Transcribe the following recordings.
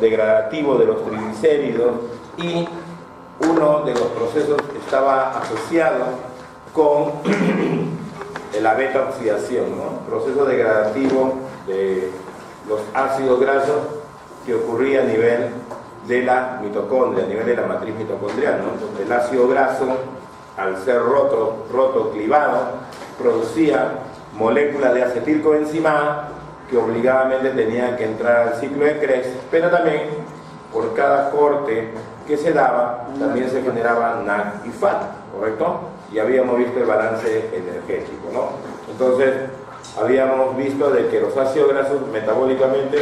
degradativo de los triglicéridos y uno de los procesos estaba asociado con la beta-oxidación, ¿no? Proceso degradativo de los ácidos grasos que ocurría a nivel de la mitocondria, a nivel de la matriz mitocondrial, ¿no? Entonces, el ácido graso, al ser roto, clivado, producía moléculas de acetilcoenzima A que obligadamente tenían que entrar al ciclo de Krebs, pero también por cada corte que se daba, también se generaba NAC y FAT, ¿correcto? Y habíamos visto el balance energético, ¿no? Entonces, habíamos visto de que los ácidos grasos metabólicamente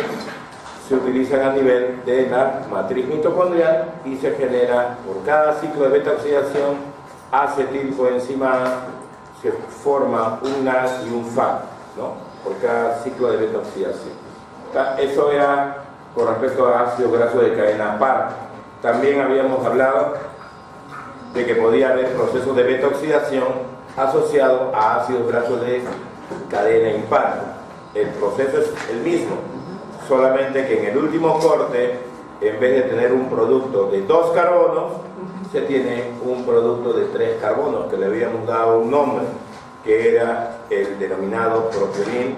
se utilizan a nivel de la matriz mitocondrial y se genera por cada ciclo de beta-oxidación acetilcoenzima A, se forma un NAC y un FAT, ¿no? Por cada ciclo de beta-oxidación. Eso era con respecto a ácidos grasos de cadena par. También habíamos hablado de que podía haber procesos de beta-oxidación asociados a ácidos grasos de cadena impar. El proceso es el mismo, solamente que en el último corte, en vez de tener un producto de 2 carbonos, se tiene un producto de 3 carbonos, que le habíamos dado un nombre, que era el denominado propionil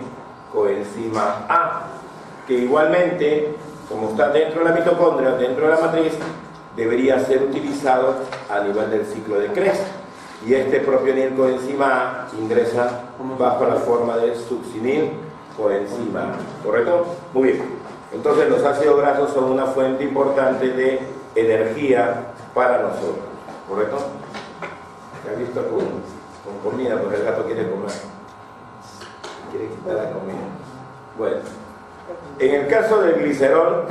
coenzima A, que igualmente, como está dentro de la mitocondria, dentro de la matriz, debería ser utilizado a nivel del ciclo de Krebs. Y este propionil coenzima A ingresa bajo la forma de succinil coenzima A, ¿correcto? Muy bien. Entonces los ácidos grasos son una fuente importante de energía para nosotros, ¿correcto? ¿Ya has visto alguno? Con comida, porque el gato quiere comer. Quiere quitar la comida. Bueno, en el caso del glicerol,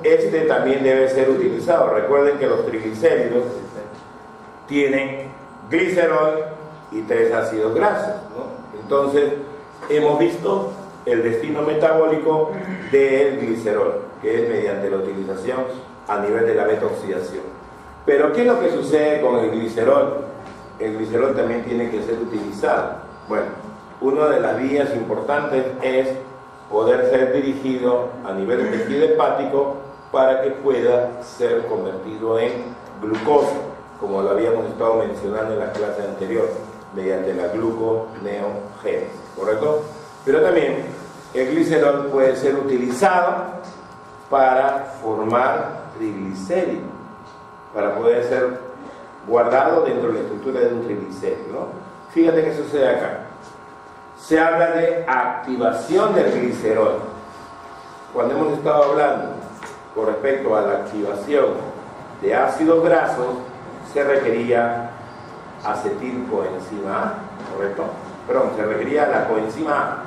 este también debe ser utilizado. Recuerden que los triglicéridos tienen glicerol y 3 ácidos grasos, ¿no? Entonces, hemos visto el destino metabólico del glicerol, que es mediante la utilización a nivel de la beta-oxidación. Pero, ¿qué es lo que sucede con el glicerol? El glicerol también tiene que ser utilizado. Bueno, una de las vías importantes es poder ser dirigido a nivel del tejido hepático para que pueda ser convertido en glucosa, como lo habíamos estado mencionando en la clase anterior, mediante la gluconeogénesis, ¿correcto? Pero también el glicerol puede ser utilizado para formar triglicéridos, para poder ser guardado dentro de la estructura de un triglicérido, ¿no? Fíjate qué sucede acá. Se habla de activación del glicerol. Cuando hemos estado hablando con respecto a la activación de ácidos grasos, se requería acetilcoenzima A, ¿correcto? Perdón, se requería la coenzima A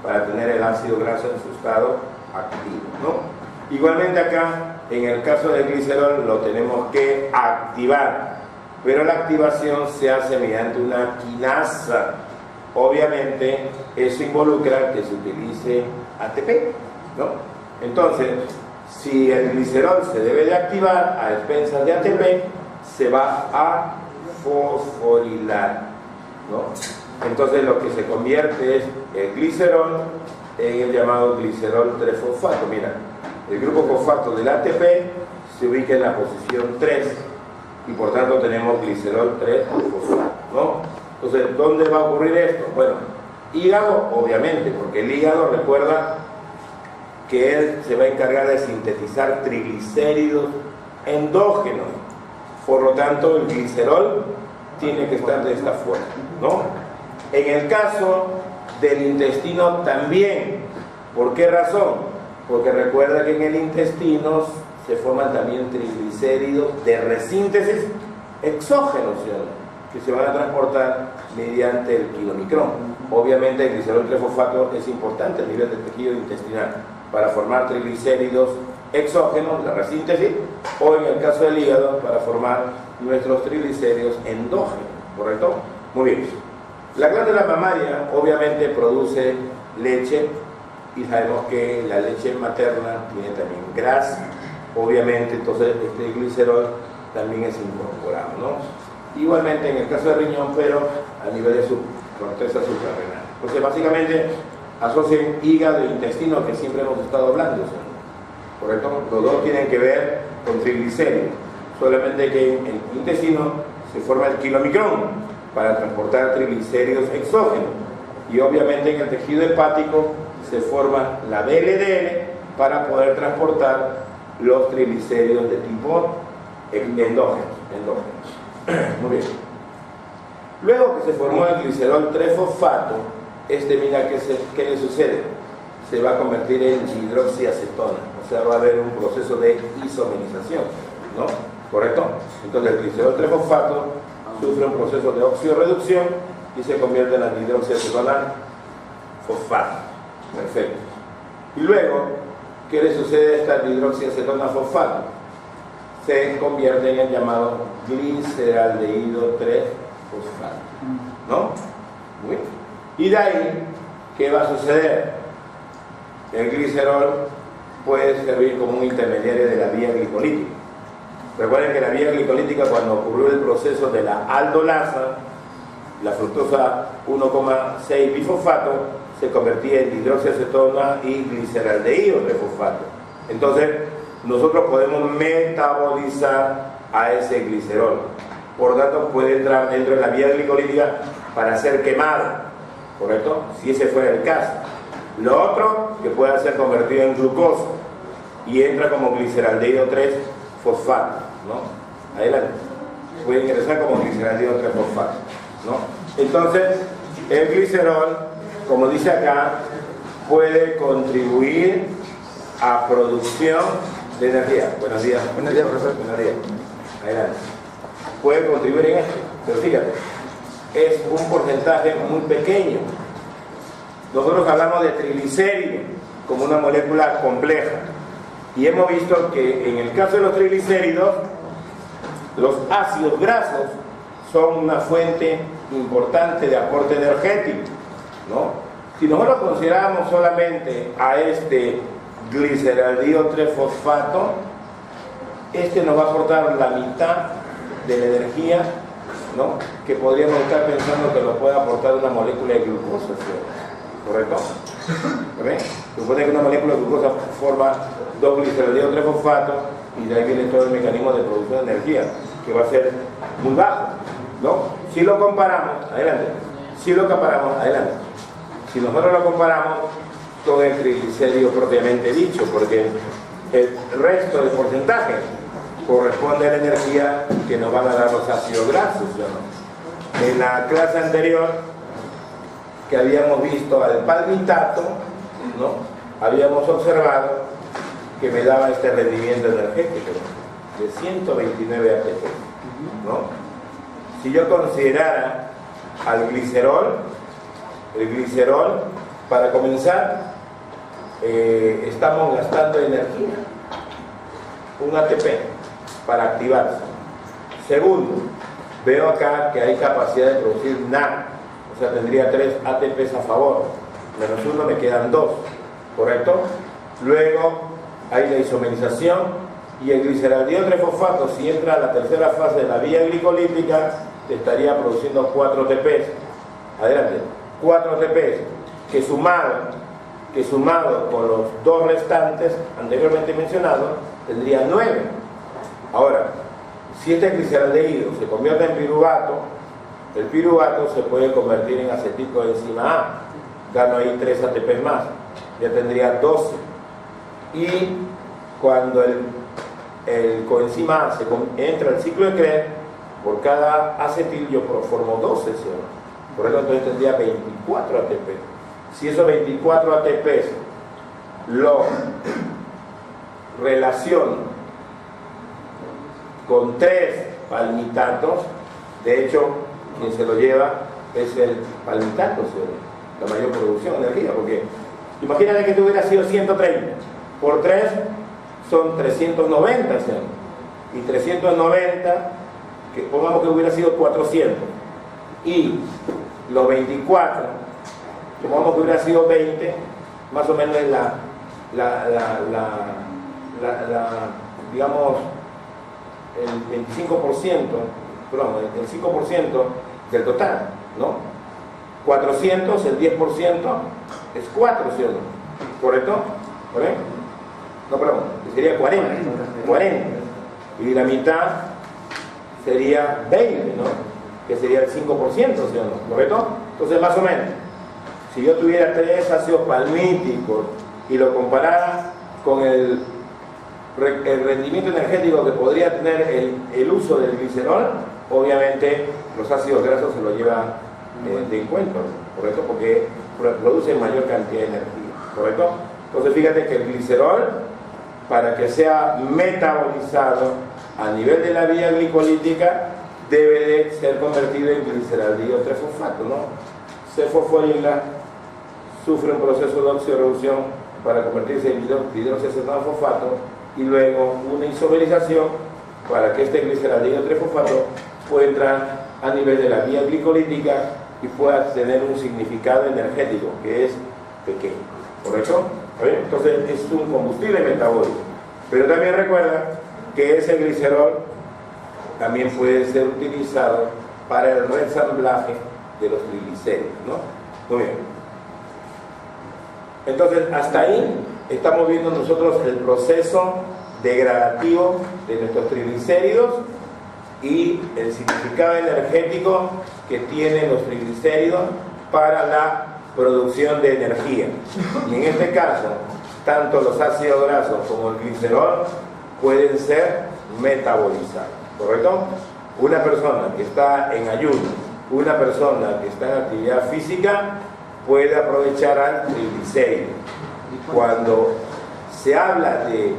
para tener el ácido graso en su estado activo, ¿no? Igualmente acá, en el caso del glicerol, lo tenemos que activar, pero la activación se hace mediante una quinasa. Obviamente, eso involucra que se utilice ATP, ¿no? Entonces, si el glicerol se debe de activar a expensas de ATP, se va a fosforilar, ¿no? Entonces, lo que se convierte es el glicerol en el llamado glicerol 3-fosfato. Mira, el grupo fosfato del ATP se ubica en la posición 3 y por tanto tenemos glicerol 3-fosfato, ¿no? Entonces, ¿dónde va a ocurrir esto? Bueno, hígado, obviamente, porque el hígado, recuerda que él se va a encargar de sintetizar triglicéridos endógenos. Por lo tanto, el glicerol tiene que estar de esta forma, ¿no? En el caso del intestino también. ¿Por qué razón? Porque recuerda que en el intestino se forman también triglicéridos de resíntesis exógenos, ¿sí? Que se van a transportar mediante el kilomicrón. Obviamente el glicerol 3-fosfato es importante a nivel del tejido intestinal para formar triglicéridos exógenos, la resíntesis, o en el caso del hígado para formar nuestros triglicéridos endógenos, ¿correcto? Muy bien. La glándula mamaria obviamente produce leche y sabemos que la leche materna tiene también grasa, obviamente, entonces este glicerol también es incorporado, ¿no? Igualmente en el caso del riñón, pero a nivel de su corteza suprarrenal. Entonces básicamente asocian hígado e intestino, que siempre hemos estado hablando, ¿sí? ¿correcto? Los dos tienen que ver con triglicéridos, solamente que en el intestino se forma el kilomicrón para transportar triglicéridos exógenos, y obviamente en el tejido hepático se forma la VLDL para poder transportar los triglicéridos de tipo endógenos. Muy bien. Luego que se formó el glicerol 3-fosfato, mira qué le sucede, se va a convertir en hidroxiacetona, o sea, va a haber un proceso de isomerización, ¿no? ¿Correcto? Entonces el glicerol 3-fosfato sufre un proceso de oxidorreducción y se convierte en la hidroxiacetona fosfato. Perfecto. Y luego, ¿qué le sucede a esta hidroxiacetona fosfato? Se convierte en el llamado gliceraldehído 3-fosfato, ¿no? Muy bien. Y de ahí, ¿qué va a suceder? El glicerol puede servir como un intermediario de la vía glicolítica. Recuerden que la vía glicolítica, cuando ocurrió el proceso de la aldolasa, la fructosa 1,6 bifosfato se convertía en hidroxiacetona y gliceraldehído 3-fosfato. Entonces, nosotros podemos metabolizar a ese glicerol. Por tanto, puede entrar dentro de la vía glicolítica para ser quemado, ¿correcto? Si ese fuera el caso. Lo otro, que puede ser convertido en glucosa y entra como gliceraldehído 3-fosfato, ¿no? Adelante. Puede ingresar como gliceraldehído 3-fosfato, ¿no? Entonces, el glicerol, como dice acá, puede contribuir a producción de energía. Buenos días. Buenos días, profesor. Buenos días. Adelante. Puede contribuir en esto, pero fíjate, es un porcentaje muy pequeño. Nosotros hablamos de triglicéridos como una molécula compleja, y hemos visto que en el caso de los triglicéridos, los ácidos grasos son una fuente importante de aporte energético, ¿no? Si nosotros consideramos solamente a este gliceraldehído 3-fosfato, nos va a aportar la mitad de la energía, ¿no?, que podríamos estar pensando que lo puede aportar una molécula de glucosa, ¿sí? ¿Correcto? ¿Ven? Supone que una molécula de glucosa forma 2 gliceraldehído 3-fosfato, y de ahí viene todo el mecanismo de producción de energía, que va a ser muy bajo, ¿no? Si lo comparamos, adelante, si nosotros lo comparamos con el triglicérido propiamente dicho, porque el resto del porcentaje corresponde a la energía que nos van a dar los ácidos grasos, ¿no? En la clase anterior, que habíamos visto al palmitato, ¿no?, habíamos observado que me daba este rendimiento energético de 129 ATP, ¿no? Si yo considerara al glicerol, el glicerol, para comenzar, estamos gastando energía, un ATP, para activarse. Segundo, veo acá que hay capacidad de producir NAD, o sea, tendría 3 ATPs a favor, menos 1 me quedan 2, ¿correcto? Luego hay la isomerización, y el gliceraldehído 3-fosfato, si entra a la tercera fase de la vía glicolítica, te estaría produciendo 4 ATPs. Adelante, 4 ATPs, que sumado con los 2 restantes anteriormente mencionados, tendría 9. Ahora, si este gliceraldehído se convierte en piruvato, el piruvato se puede convertir en acetilcoenzima A, gano ahí 3 ATP más, ya tendría 12. Y cuando el coenzima A entra al ciclo de Krebs, por cada acetil yo formo 12, ¿sí? Por eso entonces tendría 24 ATP. Si esos 24 ATPs lo relaciono con 3 palmitatos, de hecho, quien se lo lleva es el palmitato, ¿sí?, la mayor producción de energía, porque imagínate que tú hubiera sido 130, por 3 son 390, ¿sí?, y 390, que pongamos que hubiera sido 400, y los 24, supongamos que hubiera sido 20, más o menos es digamos, el 25%, perdón, el 5% del total, ¿no? 400, el 10% es 4, ¿sí o no? ¿Correcto? ¿Correcto? no, perdón, que sería 40, y la mitad sería 20, ¿no? Que sería el 5%, ¿sí o no? ¿Correcto? Entonces, más o menos, si yo tuviera 3 ácidos palmíticos y lo comparara con el rendimiento energético que podría tener el uso del glicerol, obviamente los ácidos grasos se lo llevan de encuentro, ¿correcto? Porque producen mayor cantidad de energía, ¿correcto? Entonces fíjate que el glicerol, para que sea metabolizado a nivel de la vía glicolítica, debe de ser convertido en gliceraldehído 3-fosfato, ¿no? Se fosforila, sufre un proceso de oxidorreducción para convertirse en hidroxiacetano-fosfato y luego una isomerización para que este gliceraldehído 3-fosfato pueda entrar a nivel de la vía glicolítica y pueda tener un significado energético que es pequeño, ¿correcto? Entonces es un combustible metabólico, pero también recuerda que ese glicerol también puede ser utilizado para el resamblaje de los triglicéridos, ¿no? Muy bien. Entonces, hasta ahí estamos viendo nosotros el proceso degradativo de nuestros triglicéridos y el significado energético que tienen los triglicéridos para la producción de energía. Y en este caso, tanto los ácidos grasos como el glicerol pueden ser metabolizados, ¿correcto? Una persona que está en ayuno, una persona que está en actividad física, puede aprovechar al triglicérido. Cuando se habla de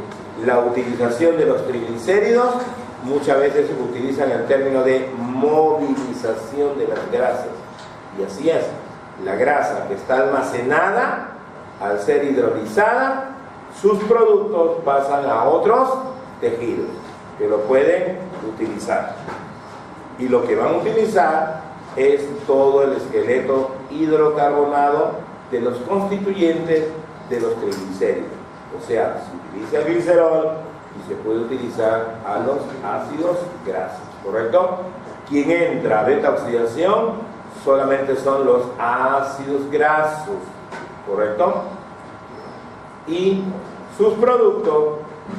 la utilización de los triglicéridos, muchas veces se utilizan el término de movilización de las grasas. Y así es, la grasa que está almacenada, al ser hidrolizada, sus productos pasan a otros tejidos que lo pueden utilizar. Y lo que van a utilizar es todo el esqueleto hidrocarbonado de los constituyentes de los triglicéridos. O sea, se utiliza el glicerol y se puede utilizar a los ácidos grasos, ¿correcto? Quien entra a beta oxidación solamente son los ácidos grasos, ¿correcto? Y sus productos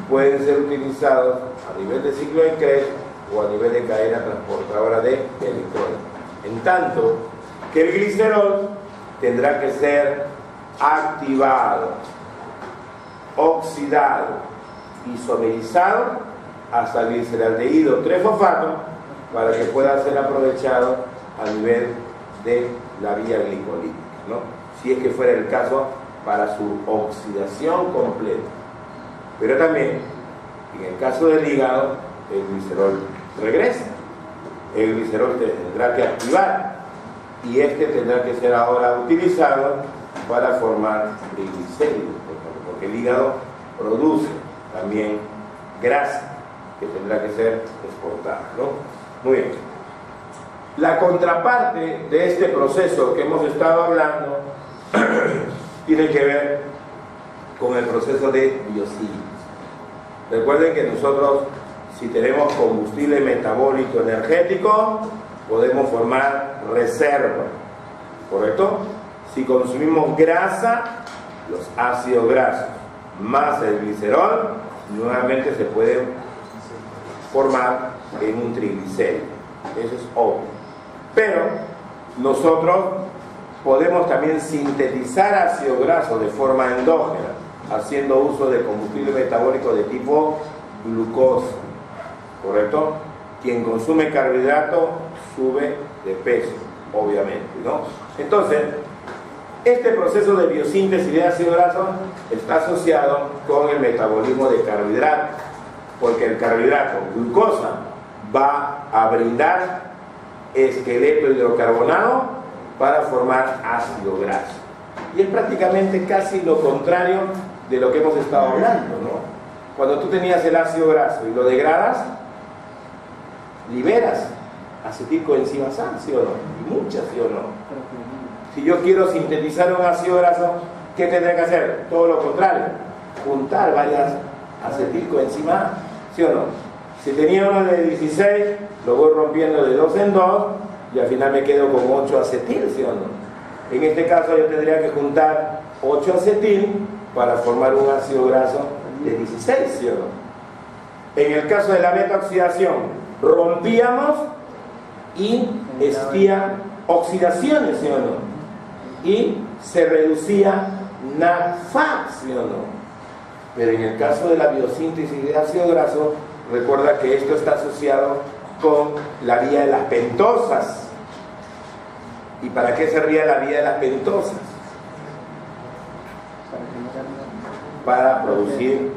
pueden ser utilizados a nivel de ciclo de Krebs o a nivel de cadena transportadora de electrones. En tanto que el glicerol tendrá que ser activado, oxidado, isomerizado hasta el gliceraldehído 3-fosfato para que pueda ser aprovechado a nivel de la vía glicolítica, ¿no? Si es que fuera el caso para su oxidación completa. Pero también, en el caso del hígado, el glicerol regresa. El glicerol tendrá que activar y este tendrá que ser ahora utilizado para formar triglicéridos, porque el hígado produce también grasa que tendrá que ser exportada, ¿no? Muy bien. La contraparte de este proceso que hemos estado hablando tiene que ver con el proceso de biosíntesis. Recuerden que nosotros, si tenemos combustible metabólico energético, podemos formar reserva, ¿correcto? Si consumimos grasa, los ácidos grasos más el glicerol, nuevamente se pueden formar en un triglicérido. Eso es obvio. Pero nosotros podemos también sintetizar ácido graso de forma endógena, haciendo uso de combustible metabólico de tipo glucosa, ¿correcto? Quien consume carbohidrato sube de peso, obviamente, ¿no? Entonces, este proceso de biosíntesis de ácido graso está asociado con el metabolismo de carbohidratos, porque el carbohidrato, glucosa, va a brindar esqueleto hidrocarbonado para formar ácido graso. Y es prácticamente casi lo contrario de lo que hemos estado hablando, ¿no? Cuando tú tenías el ácido graso y lo degradas, liberas acetilcoenzimas A, ¿sí o no? Y muchas, ¿sí o no? Si yo quiero sintetizar un ácido graso, ¿qué tendré que hacer? Todo lo contrario, juntar varias acetilcoenzimas A, ¿sí o no? Si tenía uno de 16, lo voy rompiendo de 2 en 2 y al final me quedo con 8 acetil, ¿sí o no? En este caso yo tendría que juntar 8 acetil para formar un ácido graso de 16, ¿sí o no? En el caso de la beta-oxidación, rompíamos y existían oxidaciones, ¿sí o no? Y se reducía NADPH, ¿sí o no? Pero en el caso de la biosíntesis de ácido graso, recuerda que esto está asociado con la vía de las pentosas. ¿Y para qué servía la vía de las pentosas? Para producir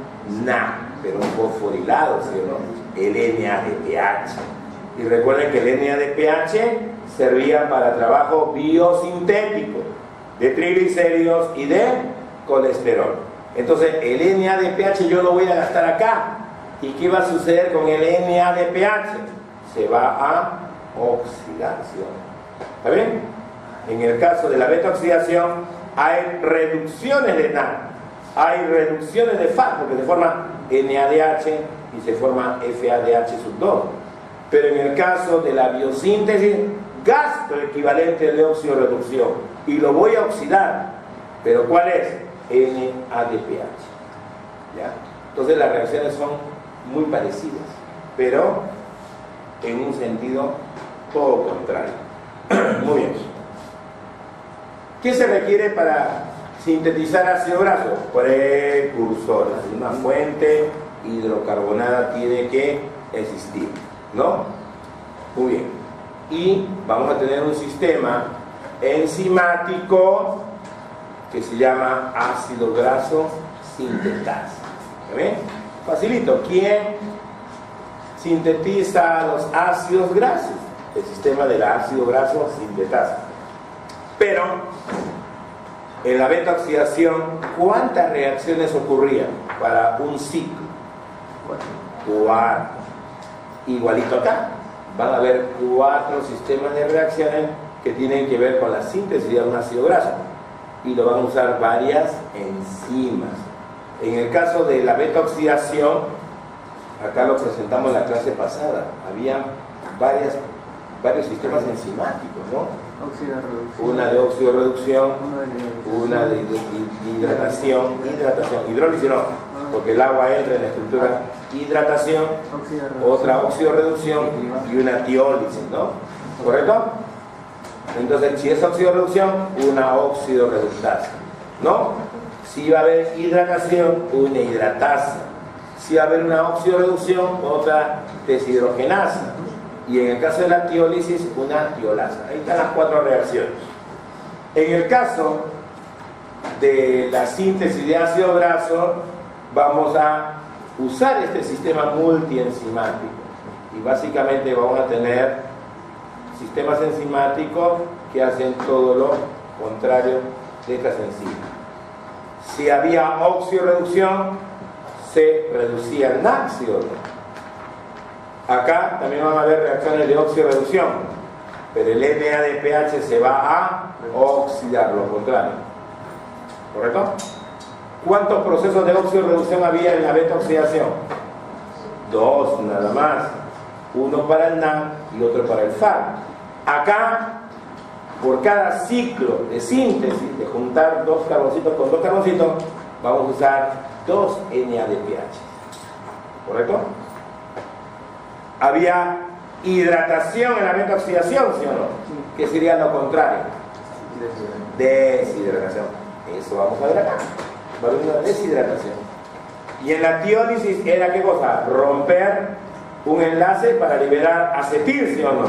NA, pero un fosforilado, ¿sí o no? El NADPH. Y recuerden que el NADPH servía para trabajo biosintético de triglicéridos y de colesterol. Entonces el NADPH yo lo voy a gastar acá. ¿Y qué va a suceder con el NADPH? Se va a oxidación. ¿Está bien? En el caso de la beta-oxidación hay reducciones de NAD, hay reducciones de FAD, porque se forma NADH y se forma FADH2. Pero en el caso de la biosíntesis, gasto el equivalente de óxido-reducción y lo voy a oxidar. ¿Pero cuál es? NADPH. ¿Ya? Entonces las reacciones son muy parecidas, pero en un sentido todo contrario. Muy bien. ¿Qué se requiere para sintetizar ácido graso? Precursores. Una fuente hidrocarbonada tiene que existir, ¿no? Muy bien. Y vamos a tener un sistema enzimático que se llama ácido graso sintetasa. ¿Ven? Facilito. ¿Quién sintetiza los ácidos grasos? El sistema del ácido graso sintetasa. Pero en la beta-oxidación, ¿cuántas reacciones ocurrían para un ciclo? 4. Igualito acá. Van a haber 4 sistemas de reacciones que tienen que ver con la síntesis de un ácido graso. Y lo van a usar varias enzimas. En el caso de la beta-oxidación, acá lo presentamos en la clase pasada, había varios sistemas enzimáticos, ¿no? Una de oxidorreducción, una de hidratación, hidrólisis no, porque el agua entra en la estructura hidratación, otra oxidorreducción y una tiólisis, ¿no? ¿Correcto? Entonces, si es oxidorreducción, una oxidorreductasa, ¿no? Si va a haber hidratación, una hidratasa. Si va a haber una oxidorreducción, otra deshidrogenasa. Y en el caso de la tiólisis, una tiolasa. Ahí están las 4 reacciones. En el caso de la síntesis de ácido graso, vamos a usar este sistema multienzimático. Y básicamente vamos a tener sistemas enzimáticos que hacen todo lo contrario de estas enzimas. Si había oxidorreducción, se reducía el náxido. Acá también van a haber reacciones de oxidorreducción, pero el NADPH se va a oxidar, lo contrario. ¿Correcto? ¿Cuántos procesos de oxidorreducción había en la beta-oxidación? 2 nada más. Uno para el NAD y otro para el FAD. Acá, por cada ciclo de síntesis, de juntar 2 carboncitos con 2 carboncitos, vamos a usar 2 NADPH. ¿Correcto? Había hidratación en la beta-oxidación, ¿sí o no? ¿Qué sería lo contrario? Deshidratación. Eso vamos a ver acá. Va a haber una deshidratación. Y en la tiólisis era ¿qué cosa? Romper un enlace para liberar acetil, ¿sí o no?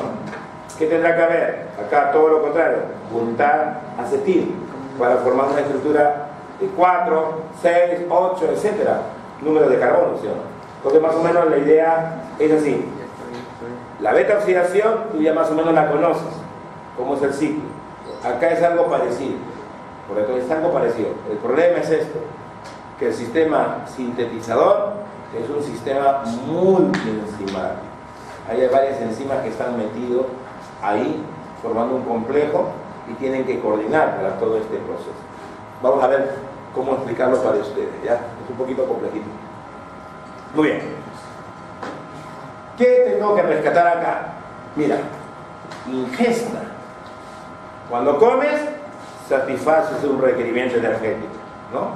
¿Qué tendrá que haber? Acá todo lo contrario. Juntar acetil para formar una estructura de 4, 6, 8, etcétera. Número de carbono, ¿sí o no? Entonces más o menos la idea es así. La beta-oxidación tú ya más o menos la conoces, cómo es el ciclo. Acá es algo parecido, correcto, es algo parecido. El problema es esto, que el sistema sintetizador es un sistema multienzimático. Hay varias enzimas que están metidas ahí, formando un complejo y tienen que coordinar para todo este proceso. Vamos a ver cómo explicarlo para ustedes, ¿ya? Es un poquito complejito. Muy bien. ¿Qué tengo que rescatar acá? Mira, ingesta. Cuando comes, satisfaces un requerimiento energético, ¿no?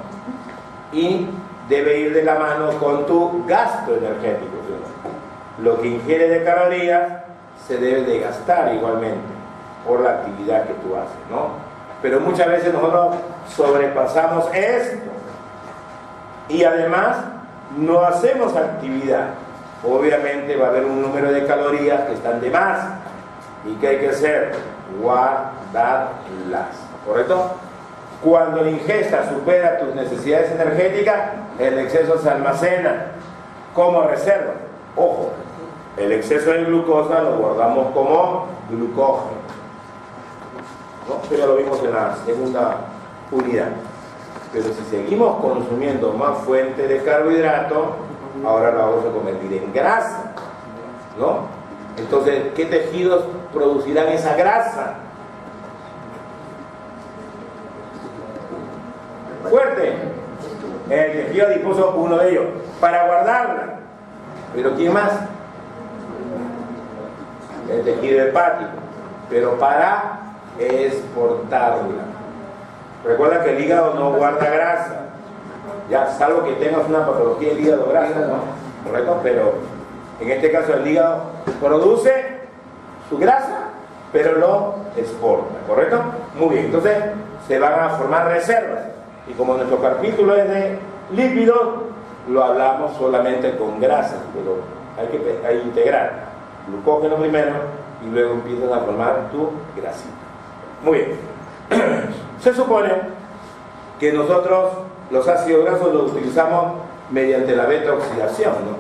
Y debe ir de la mano con tu gasto energético, ¿sí? Lo que ingiere de calorías se debe de gastar igualmente por la actividad que tú haces, ¿no? Pero muchas veces nosotros sobrepasamos esto y además no hacemos actividad. Obviamente va a haber un número de calorías que están de más y que hay que hacer, guardarlas, ¿correcto? Cuando la ingesta supera tus necesidades energéticas, el exceso se almacena como reserva. Ojo, el exceso de glucosa lo guardamos como glucógeno, ¿no? Pero lo vimos en la segunda unidad. Pero si seguimos consumiendo más fuente de carbohidrato, ahora lo vamos a convertir en grasa, ¿no? Entonces, ¿qué tejidos producirán esa grasa? Fuerte. El tejido adiposo, uno de ellos, para guardarla. ¿Pero quién más? El tejido hepático, pero para exportarla. Recuerda que el hígado no guarda grasa, ya, salvo que tengas una patología del hígado grasa, ¿no? ¿Correcto? Pero en este caso el hígado produce su grasa, pero lo exporta, ¿correcto? Muy bien, entonces se van a formar reservas. Y como nuestro capítulo es de lípidos, lo hablamos solamente con grasas, pero hay que integrar glucógeno primero y luego empiezas a formar tu grasita. Muy bien. Se supone que nosotros los ácidos grasos los utilizamos mediante la beta-oxidación, ¿no?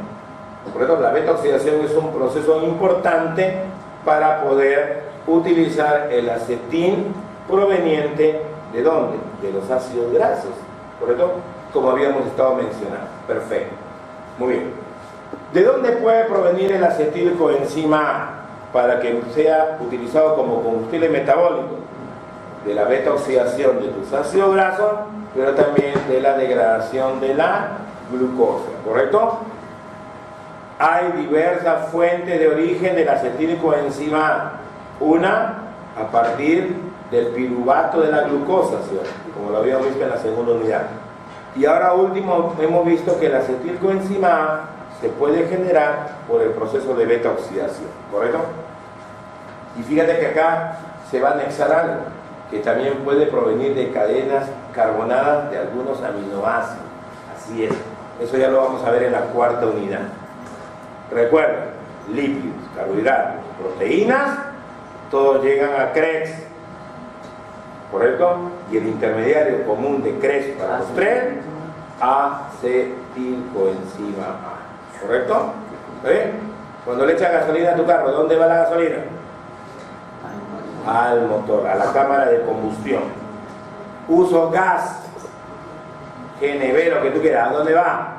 Por eso la beta-oxidación es un proceso importante para poder utilizar el acetín proveniente ¿de dónde? De los ácidos grasos, ¿correcto? Como habíamos estado mencionando. Perfecto. Muy bien. ¿De dónde puede provenir el acetilcoenzima A para que sea utilizado como combustible metabólico? De la beta-oxidación de tus ácidos grasos, pero también de la degradación de la glucosa, ¿correcto? Hay diversas fuentes de origen del acetilcoenzima A. Una, a partir del piruvato de la glucosa, ¿sí? Como lo habíamos visto en la segunda unidad. Y ahora último, hemos visto que el acetilcoenzima A se puede generar por el proceso de beta-oxidación, ¿correcto? Y fíjate que acá se va a anexar algo que también puede provenir de cadenas carbonadas de algunos aminoácidos. Así es, eso ya lo vamos a ver en la cuarta unidad. Recuerda, lípidos, carbohidratos, proteínas, todos llegan a Krebs, ¿correcto? Y el intermediario común de Krebs para los tres, acetilcoenzima A, ¿correcto? Cuando le echas gasolina a tu carro, ¿dónde va la gasolina? Al motor, a la cámara de combustión. Uso gas, GNV, lo que tú quieras, ¿a dónde va?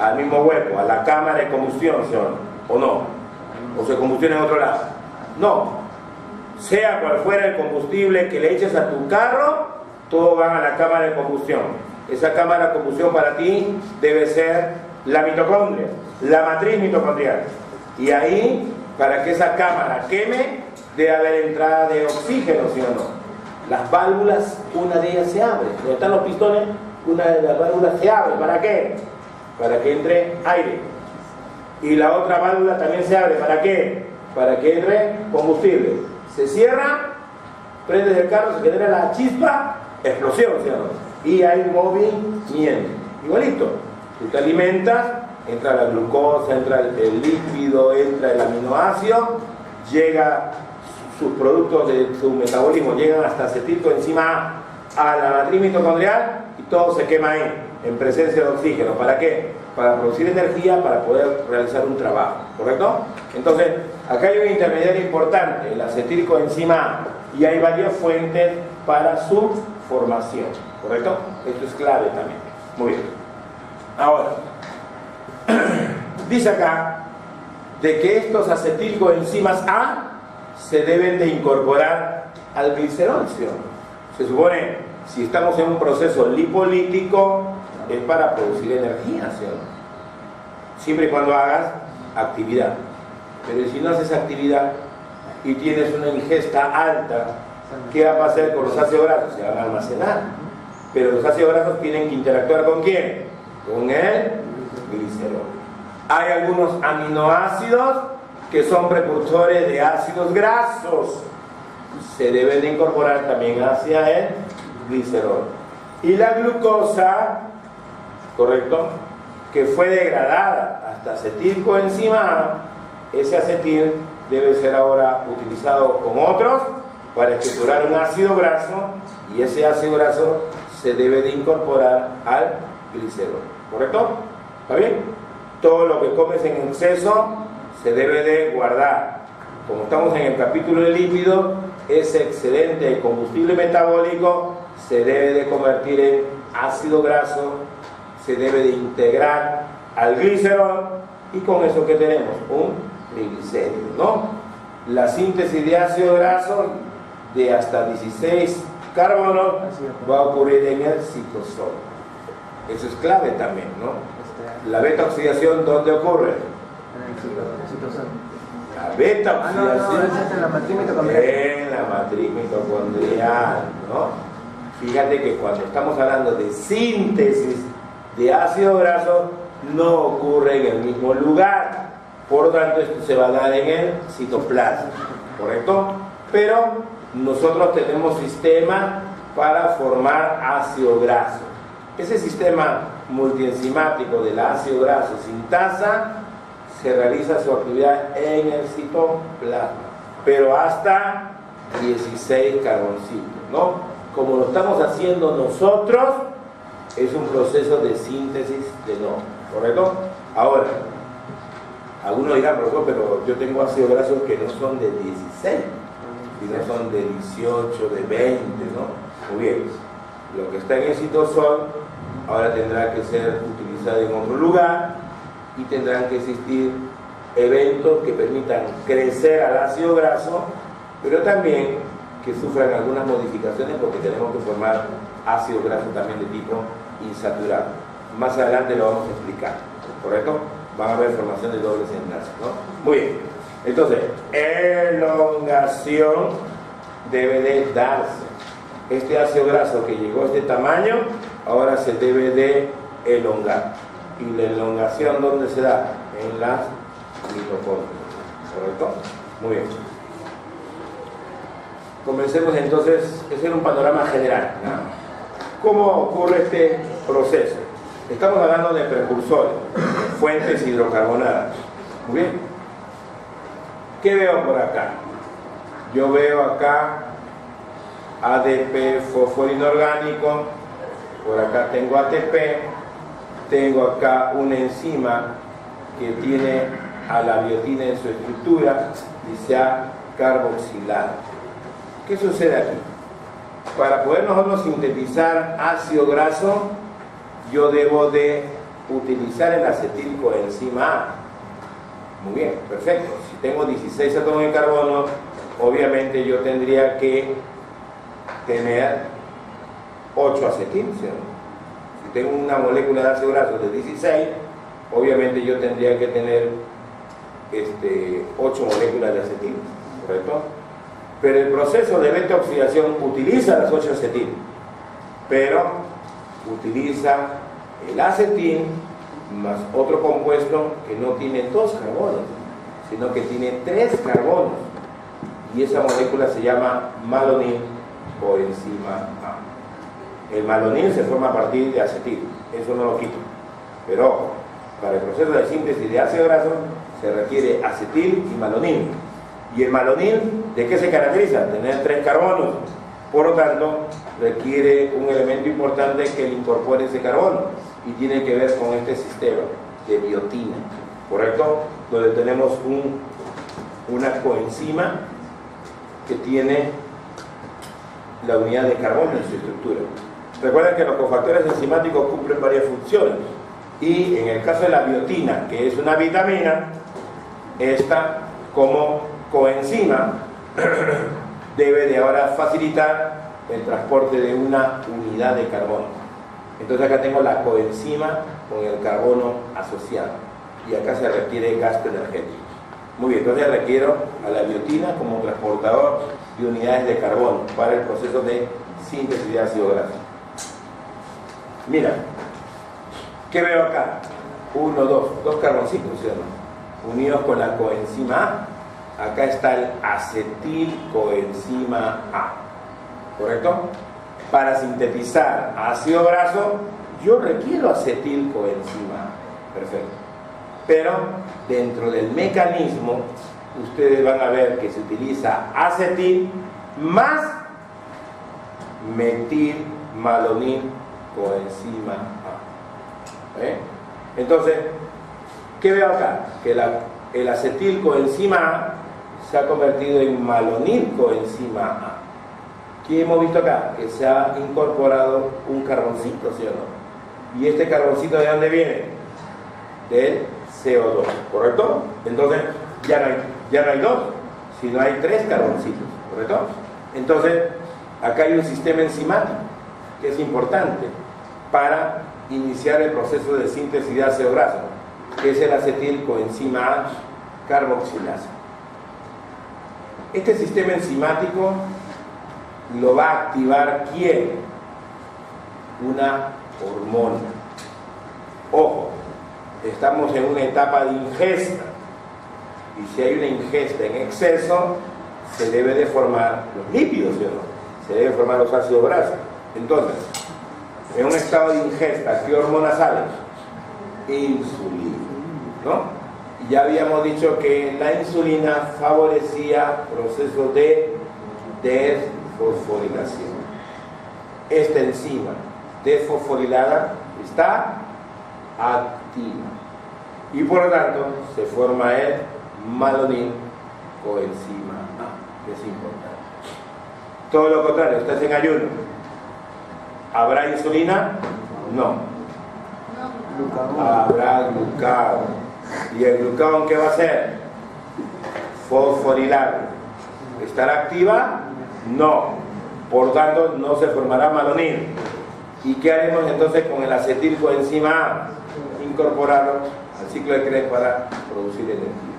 Al mismo hueco, a la cámara de combustión, ¿sí o no? ¿O se combustiona en otro lado? No. Sea cual fuera el combustible que le eches a tu carro, todos van a la cámara de combustión. Esa cámara de combustión para ti debe ser la mitocondria, la matriz mitocondrial. Y ahí, para que esa cámara queme, debe haber entrada de oxígeno, ¿sí o no? Las válvulas, una de ellas se abre. Donde están los pistones, una de las válvulas se abre. ¿Para qué? Para que entre aire. Y la otra válvula también se abre. ¿Para qué? Para que entre combustible. Se cierra, prendes el carro, se genera la chispa, explosión, ¿sí o no? Y hay movimiento. Igualito. Tú te alimentas, entra la glucosa, entra el lípido, entra el aminoácido, llega sus productos de su metabolismo, llegan hasta acetilcoenzima A la matriz mitocondrial y todo se quema ahí, en presencia de oxígeno. ¿Para qué? Para producir energía, para poder realizar un trabajo, ¿correcto? Entonces, acá hay un intermediario importante, el acetilcoenzima A, y hay varias fuentes para su formación, ¿correcto? Esto es clave también. Muy bien. Ahora, dice acá de que estos acetilcoenzimas A se deben de incorporar al glicerol, ¿sí? Se supone, si estamos en un proceso lipolítico, es para producir energía, ¿sí? Siempre y cuando hagas actividad. Pero si no haces actividad y tienes una ingesta alta, ¿qué va a pasar con los ácidos grasos? Se van a almacenar. Pero los ácidos grasos tienen que interactuar ¿con quién? con el glicerol. Hay algunos aminoácidos que son precursores de ácidos grasos. Se deben de incorporar también hacia el glicerol. Y la glucosa, ¿correcto?, que fue degradada hasta acetilcoenzima A, ese acetil debe ser ahora utilizado con otros para estructurar un ácido graso, y ese ácido graso se debe de incorporar al glicerol, ¿correcto? ¿Está bien? Todo lo que comes en exceso se debe de guardar. Como estamos en el capítulo de lípidos, ese excedente de combustible metabólico se debe de convertir en ácido graso, se debe de integrar al glicerol, y con eso que tenemos un triglicérido, ¿no? La síntesis de ácido graso de hasta 16 carbonos va a ocurrir en el citosol. Eso es clave también, ¿no? La beta oxidación, ¿dónde ocurre? En el citosol. La beta oxidación esa es en la matriz mitocondrial. en la matriz mitocondrial, ¿no? Fíjate que cuando estamos hablando de síntesis de ácido graso, no ocurre en el mismo lugar. Por lo tanto, esto se va a dar en el citoplasma, ¿correcto? Pero nosotros tenemos sistema para formar ácido graso. Ese sistema multienzimático del ácido graso sintasa se realiza su actividad en el citoplasma, pero hasta 16 carboncitos, ¿no? Como lo estamos haciendo nosotros, es un proceso de síntesis de no, ¿correcto? Ahora, algunos dirán, profesor, pero yo tengo ácidos grasos que no son de 16, sino son de 18, de 20, ¿no? Muy bien, lo que está en el citosol ahora tendrá que ser utilizado en otro lugar, y tendrán que existir eventos que permitan crecer al ácido graso, pero también que sufran algunas modificaciones, porque tenemos que formar ácido graso también de tipo insaturado. Más adelante lo vamos a explicar, ¿correcto? Van a haber formación de dobles enlaces, ¿no? Muy bien, entonces, elongación debe de darse. Este ácido graso que llegó a este tamaño, ahora se debe de elongar. ¿Y la elongación dónde se da? En las mitocondrias, ¿correcto? Muy bien. Comencemos entonces, ese era un panorama general, ¿no? ¿Cómo ocurre este proceso? Estamos hablando de precursores, fuentes hidrocarbonadas. Muy bien. ¿Qué veo por acá? Yo veo acá ADP, fósforo inorgánico, por acá tengo ATP, tengo acá una enzima que tiene a la biotina en su estructura y se ha carboxilado. ¿Qué sucede aquí? Para poder nosotros sintetizar ácido graso, yo debo de utilizar el acetilcoenzima A. Muy bien, perfecto. Si tengo 16 átomos de carbono, obviamente yo tendría que tener 8 acetil, ¿sí? Si tengo una molécula de ácido graso de 16, obviamente yo tendría que tener 8 moléculas de acetil, ¿correcto? Pero el proceso de beta oxidación utiliza las 8 acetil, pero utiliza el acetil más otro compuesto que no tiene 2 carbonos, sino que tiene 3 carbonos, y esa molécula se llama malonil o enzima A. El malonil se forma a partir de acetil, eso no lo quito, pero ojo, para el proceso de síntesis de ácido graso se requiere acetil y malonil. Y el malonil, ¿de qué se caracteriza? Tener 3 carbonos. Por lo tanto, requiere un elemento importante que le incorpore ese carbono, y tiene que ver con este sistema de biotina, ¿correcto? Donde tenemos una coenzima que tiene la unidad de carbono en su estructura. Recuerden que los cofactores enzimáticos cumplen varias funciones, y en el caso de la biotina, que es una vitamina, esta como coenzima debe de ahora facilitar el transporte de una unidad de carbono. Entonces acá tengo la coenzima con el carbono asociado, y acá se requiere gasto energético. Muy bien, entonces requiero a la biotina como transportador de unidades de carbono para el proceso de síntesis de ácido graso. Mira, ¿Qué veo acá? Dos carboncitos, ¿sí o no? Unidos con la coenzima A. Acá está el acetilcoenzima A. ¿Correcto? Para sintetizar ácido graso, yo requiero acetilcoenzima A. Perfecto. Pero dentro del mecanismo, ustedes van a ver que se utiliza acetil más metilmalonil coenzima A. Entonces, ¿qué veo acá? Que el acetilcoenzima A se ha convertido en malonil coenzima A. ¿Qué hemos visto acá? Que se ha incorporado un carboncito, ¿sí o no? ¿Y este carboncito de dónde viene? Del CO2, ¿correcto? Entonces, ya no hay dos, sino hay tres carboncitos, ¿correcto? Entonces, acá hay un sistema enzimático que es importante para iniciar el proceso de síntesis de ácido graso, que es el acetilcoenzima A carboxilasa. Este sistema enzimático lo va a activar ¿quién? Una hormona. Ojo, estamos en una etapa de ingesta, y si hay una ingesta en exceso, se debe de formar los lípidos, ¿sí o no? Se deben formar los ácidos grasos. Entonces, en un estado de ingesta, ¿qué hormona sale? Insulina, ¿no? Y ya habíamos dicho que la insulina favorecía procesos de desfosforilación. Esta enzima desfosforilada está activa y por lo tanto se forma el malonil coenzima A, que es importante. Todo lo contrario, estás en ayuno, ¿habrá insulina? No. Habrá glucagón. ¿Y el glucagón qué va a hacer? Fosforilar. ¿Estará activa? No. Por tanto, no se formará malonil. ¿Y qué haremos entonces con el acetilcoenzima A? Incorporarlo al ciclo de Krebs para producir energía.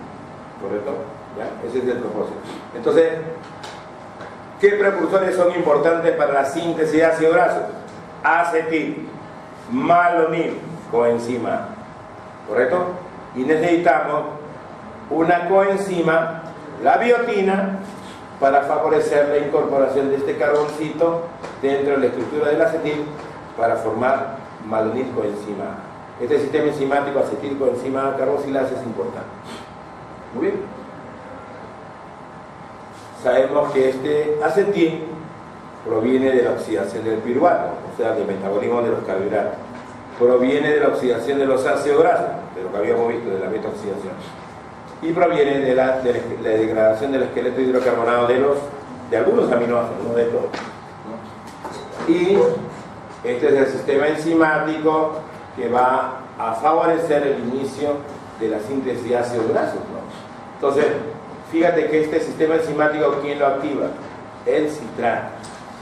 ¿Correcto? ¿Ya? Ese es el propósito. Entonces, ¿qué precursores son importantes para la síntesis de ácido graso? Acetil, malonil, coenzima A. ¿Correcto? Y necesitamos una coenzima, la biotina, para favorecer la incorporación de este carboncito dentro de la estructura del acetil para formar malonil coenzima A. Este sistema enzimático acetilcoenzima A carboxilasa es importante. Muy bien. Sabemos que este acetil proviene de la oxidación del piruvato, o sea, del metabolismo de los carbohidratos. Proviene de la oxidación de los ácidos grasos, de lo que habíamos visto, de la beta-oxidación. Y proviene de la degradación del esqueleto hidrocarbonado de algunos aminoácidos, no de todos, ¿no? Y este es el sistema enzimático que va a favorecer el inicio de la síntesis de ácidos grasos, ¿no? Entonces, fíjate que este sistema enzimático, ¿quién lo activa? El citrato.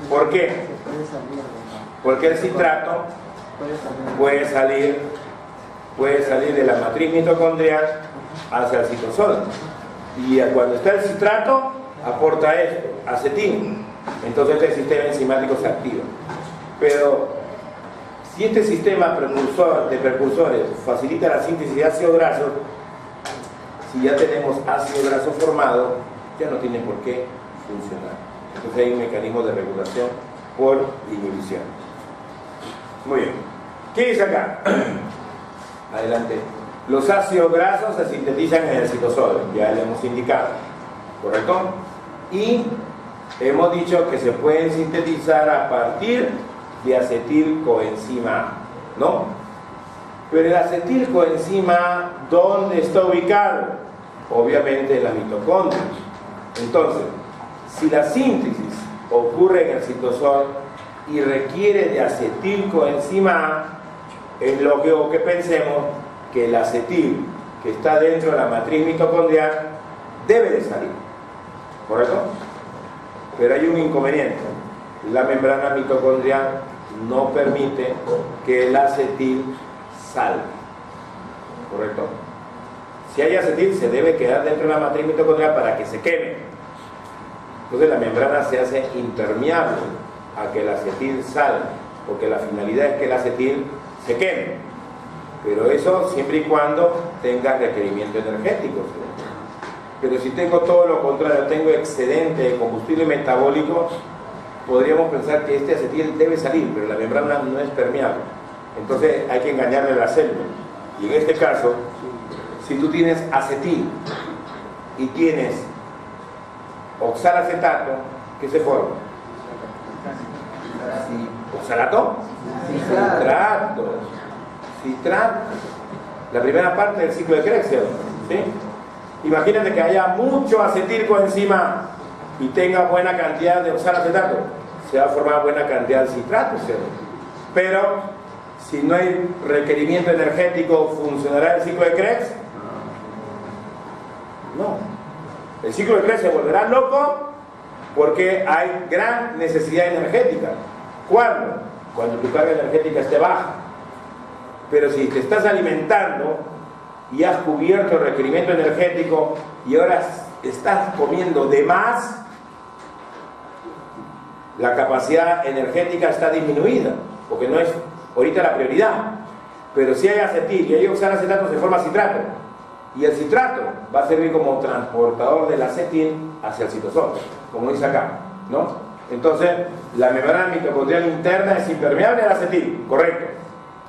¿Por qué? Porque el citrato puede salir de la matriz mitocondrial hacia el citosol. Y cuando está el citrato, aporta esto, acetil. Entonces este sistema enzimático se activa. Pero si este sistema de precursores facilita la síntesis de ácidos grasos, si ya tenemos ácido graso formado, ya no tiene por qué funcionar. Entonces hay un mecanismo de regulación por inhibición. Muy bien. ¿Qué dice acá? Adelante. Los ácidos grasos se sintetizan en el citosol, ya le hemos indicado, ¿correcto? Y hemos dicho que se pueden sintetizar a partir de acetilcoenzima A, ¿no? Pero el acetilcoenzima A, ¿dónde está ubicado? Obviamente en la mitocondria. Entonces, si la síntesis ocurre en el citosol y requiere de acetilcoenzima A, es lógico que pensemos que el acetil que está dentro de la matriz mitocondrial debe de salir, ¿correcto? Pero hay un inconveniente: la membrana mitocondrial no permite que el acetil salga, ¿correcto? Si hay acetil, se debe quedar dentro de la matriz mitocondrial para que se queme. Entonces la membrana se hace impermeable a que el acetil salga, porque la finalidad es que el acetil se queme. Pero eso siempre y cuando tenga requerimiento energético. Pero si tengo todo lo contrario, tengo excedente de combustible metabólico, podríamos pensar que este acetil debe salir, pero la membrana no es permeable. Entonces hay que engañarle a la célula. Y en este caso, si tú tienes acetil y tienes oxalacetato, ¿qué se forma? ¿Oxalato? Citrato. Citrato. La primera parte del ciclo de Krebs, ¿sí? Imagínate que haya mucho acetil coenzima y tenga buena cantidad de oxalacetato. Se va a formar buena cantidad de citrato, ¿sí? Pero si no hay requerimiento energético, ¿funcionará el ciclo de Krebs? No. El ciclo de Krebs se volverá loco porque hay gran necesidad energética. ¿Cuándo? Cuando tu carga energética esté baja. Pero si te estás alimentando y has cubierto el requerimiento energético y ahora estás comiendo de más, la capacidad energética está disminuida, porque no es ahorita la prioridad. Pero si hay acetil y hay oxalacetato, se forma citrato. Y el citrato va a servir como transportador del acetil hacia el citosol, como dice acá, ¿no? Entonces, la membrana mitocondrial interna es impermeable al acetil, correcto.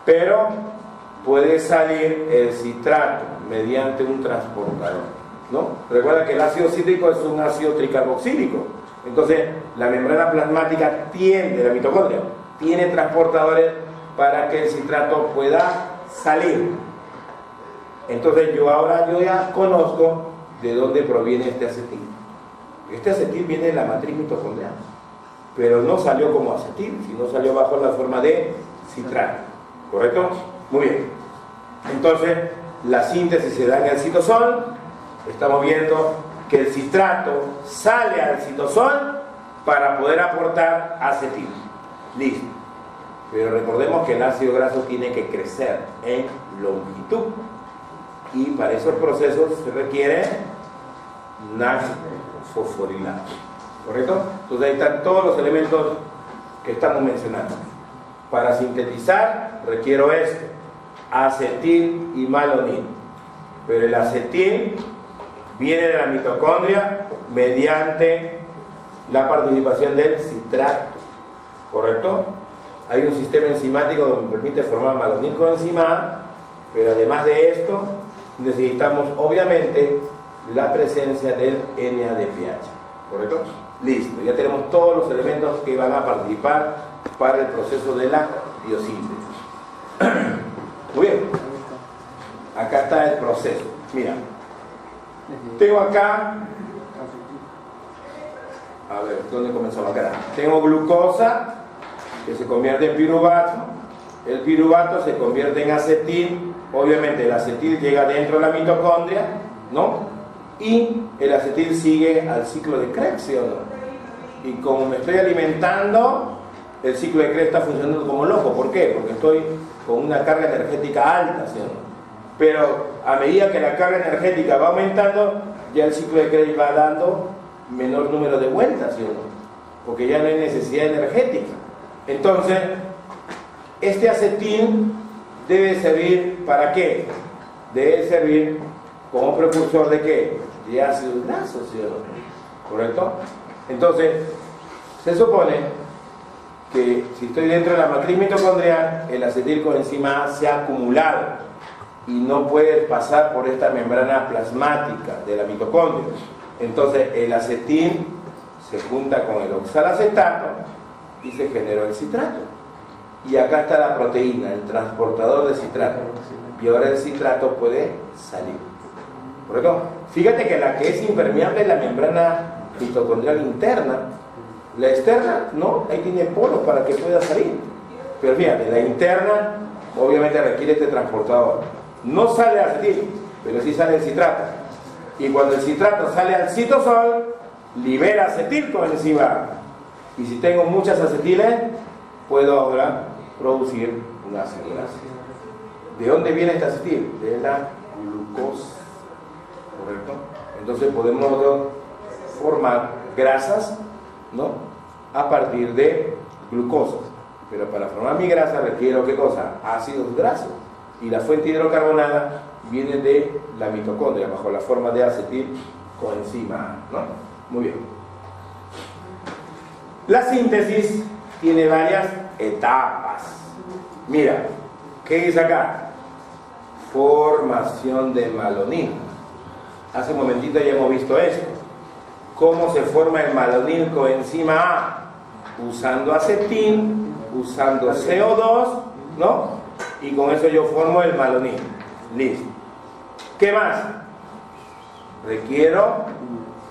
Pero puede salir el citrato mediante un transportador, ¿no? Recuerda que el ácido cítrico es un ácido tricarboxílico. Entonces, la membrana plasmática de la mitocondria tiene transportadores para que el citrato pueda salir. Entonces, yo ya conozco de dónde proviene este acetil. Este acetil viene de la matriz mitocondrial, pero no salió como acetil, sino salió bajo la forma de citrato, ¿correcto? Muy bien. Entonces, la síntesis se da en el citosol. Estamos viendo que el citrato sale al citosol para poder aportar acetil. Listo. Pero recordemos que el ácido graso tiene que crecer en longitud. Y para esos procesos se requiere NADH fosforilato. ¿Correcto? Entonces ahí están todos los elementos que estamos mencionando. Para sintetizar requiero esto: acetil y malonil. Pero el acetil viene de la mitocondria mediante la participación del citrato. ¿Correcto? Hay un sistema enzimático donde permite formar malonil coenzima, pero además de esto necesitamos obviamente la presencia del NADPH. ¿Correcto? Listo, ya tenemos todos los elementos que van a participar para el proceso de la biosíntesis. Muy bien, acá está el proceso. Mira, tengo acá, a ver, ¿dónde comenzó acá? Tengo glucosa que se convierte en piruvato. El piruvato se convierte en acetil. Obviamente el acetil llega dentro de la mitocondria, ¿no? Y el acetil sigue al ciclo de Krebs, ¿sí o no? Y como me estoy alimentando, el ciclo de Krebs está funcionando como loco. ¿Por qué? Porque estoy con una carga energética alta, ¿sí o no? Pero a medida que la carga energética va aumentando, ya el ciclo de Krebs va dando menor número de vueltas, ¿sí o no? Porque ya no hay necesidad energética. Entonces, este acetil debe servir ¿para qué? Debe servir como precursor de ¿qué? De ácidos grasos, ¿sí o no? ¿Correcto? Entonces, se supone que si estoy dentro de la matriz mitocondrial, el acetil coenzima A se ha acumulado y no puede pasar por esta membrana plasmática de la mitocondria. Entonces, el acetil se junta con el oxalacetato y se generó el citrato. Y acá está la proteína, el transportador de citrato. Y ahora el citrato puede salir. ¿Correcto? Fíjate que la que es impermeable es la membrana mitocondrial interna. La externa, no, ahí tiene polos para que pueda salir. Pero fíjate, la interna obviamente requiere este transportador. No sale acetil, pero sí sale el citrato. Y cuando el citrato sale al citosol, libera acetil coenzima. Y si tengo muchas acetiles, puedo ahora producir un ácido graso. ¿De dónde viene este acetil? De la glucosa. ¿Correcto? Entonces podemos formar grasas, ¿no? A partir de glucosa. Pero para formar mi grasa requiero ¿qué cosa? Ácidos grasos. Y la fuente hidrocarbonada viene de la mitocondria, bajo la forma de acetilcoenzima A, ¿no? Muy bien. La síntesis tiene varias etapas. Mira, ¿qué dice acá? Formación de malonil. Hace un momentito ya hemos visto esto. ¿Cómo se forma el malonilcoenzima A? Usando acetil, usando CO2, ¿no? Y con eso yo formo el malonil. Listo. ¿Qué más? Requiero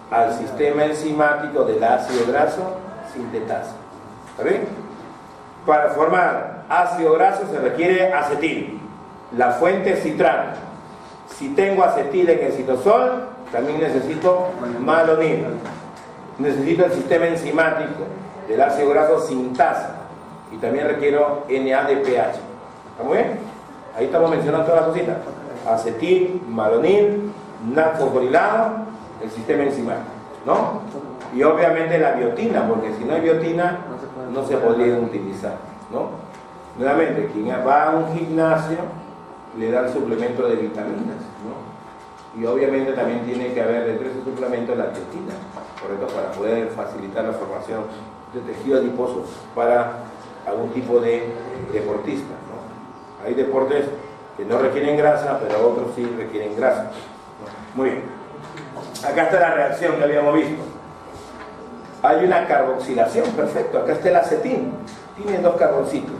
al sistema enzimático del ácido graso sintetasa. ¿Está bien? Para formar ácido graso se requiere acetil. La fuente es citrano. Si tengo acetil en el citosol, también necesito malonil. Necesito el sistema enzimático del ácido graso sintasa. Y también requiero NADPH. ¿Está muy bien? Ahí estamos mencionando todas las cositas. Acetil, malonil, nafosforilado, el sistema enzimático, ¿no? Y obviamente la biotina, porque si no hay biotina, no se podría utilizar, ¿no? Nuevamente, quien va a un gimnasio le da el suplemento de vitaminas, ¿no? Y obviamente también tiene que haber dentro de ese suplemento la biotina, ¿correcto? Para poder facilitar la formación de tejido adiposo para algún tipo de deportista, ¿no? Hay deportes que no requieren grasa, pero otros sí requieren grasa, ¿no? Muy bien. Acá está la reacción que habíamos visto. Hay una carboxilación, perfecto. Acá está el acetil, tiene dos carboncitos.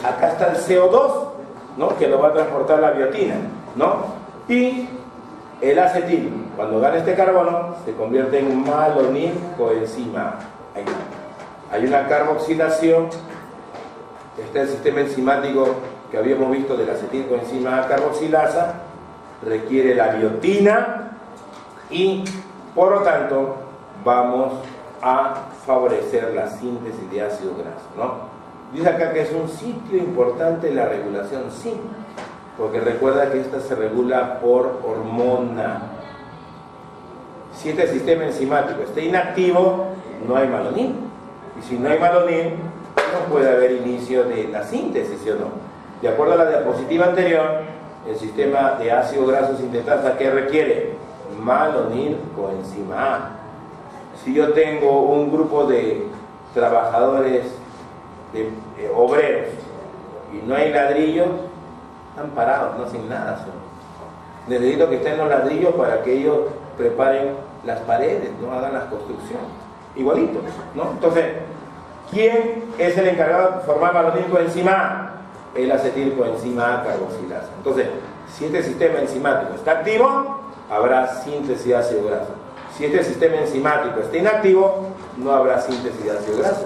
Acá está el CO2, ¿no? Que lo va a transportar la biotina, ¿no? Y el acetil, cuando gana este carbono, se convierte en malonilcoenzima. Ahí está. Hay una carboxilación. Está el sistema enzimático que habíamos visto del acetilcoenzima A carboxilasa. Requiere la biotina y, por lo tanto, vamos a favorecer la síntesis de ácido graso, ¿no? Dice acá que es un sitio importante en la regulación, sí, porque recuerda que esta se regula por hormona. Si este sistema enzimático está inactivo, no hay malonil. Y si no hay malonil, no puede haber inicio de la síntesis, ¿sí o no? De acuerdo a la diapositiva anterior, el sistema de ácido graso sintetasa, ¿qué requiere? Malonilcoenzima A. Si yo tengo un grupo de trabajadores, de obreros, y no hay ladrillos, están parados, no hacen nada. Necesito que estén los ladrillos para que ellos preparen las paredes, no hagan las construcciones. Igualito, ¿no? Entonces, ¿quién es el encargado de formar malonilcoenzima A? El acetilcoenzima A carboxilasa. Entonces, si este sistema enzimático está activo, habrá síntesis de ácido graso. Si este sistema enzimático está inactivo, no habrá síntesis de ácido graso.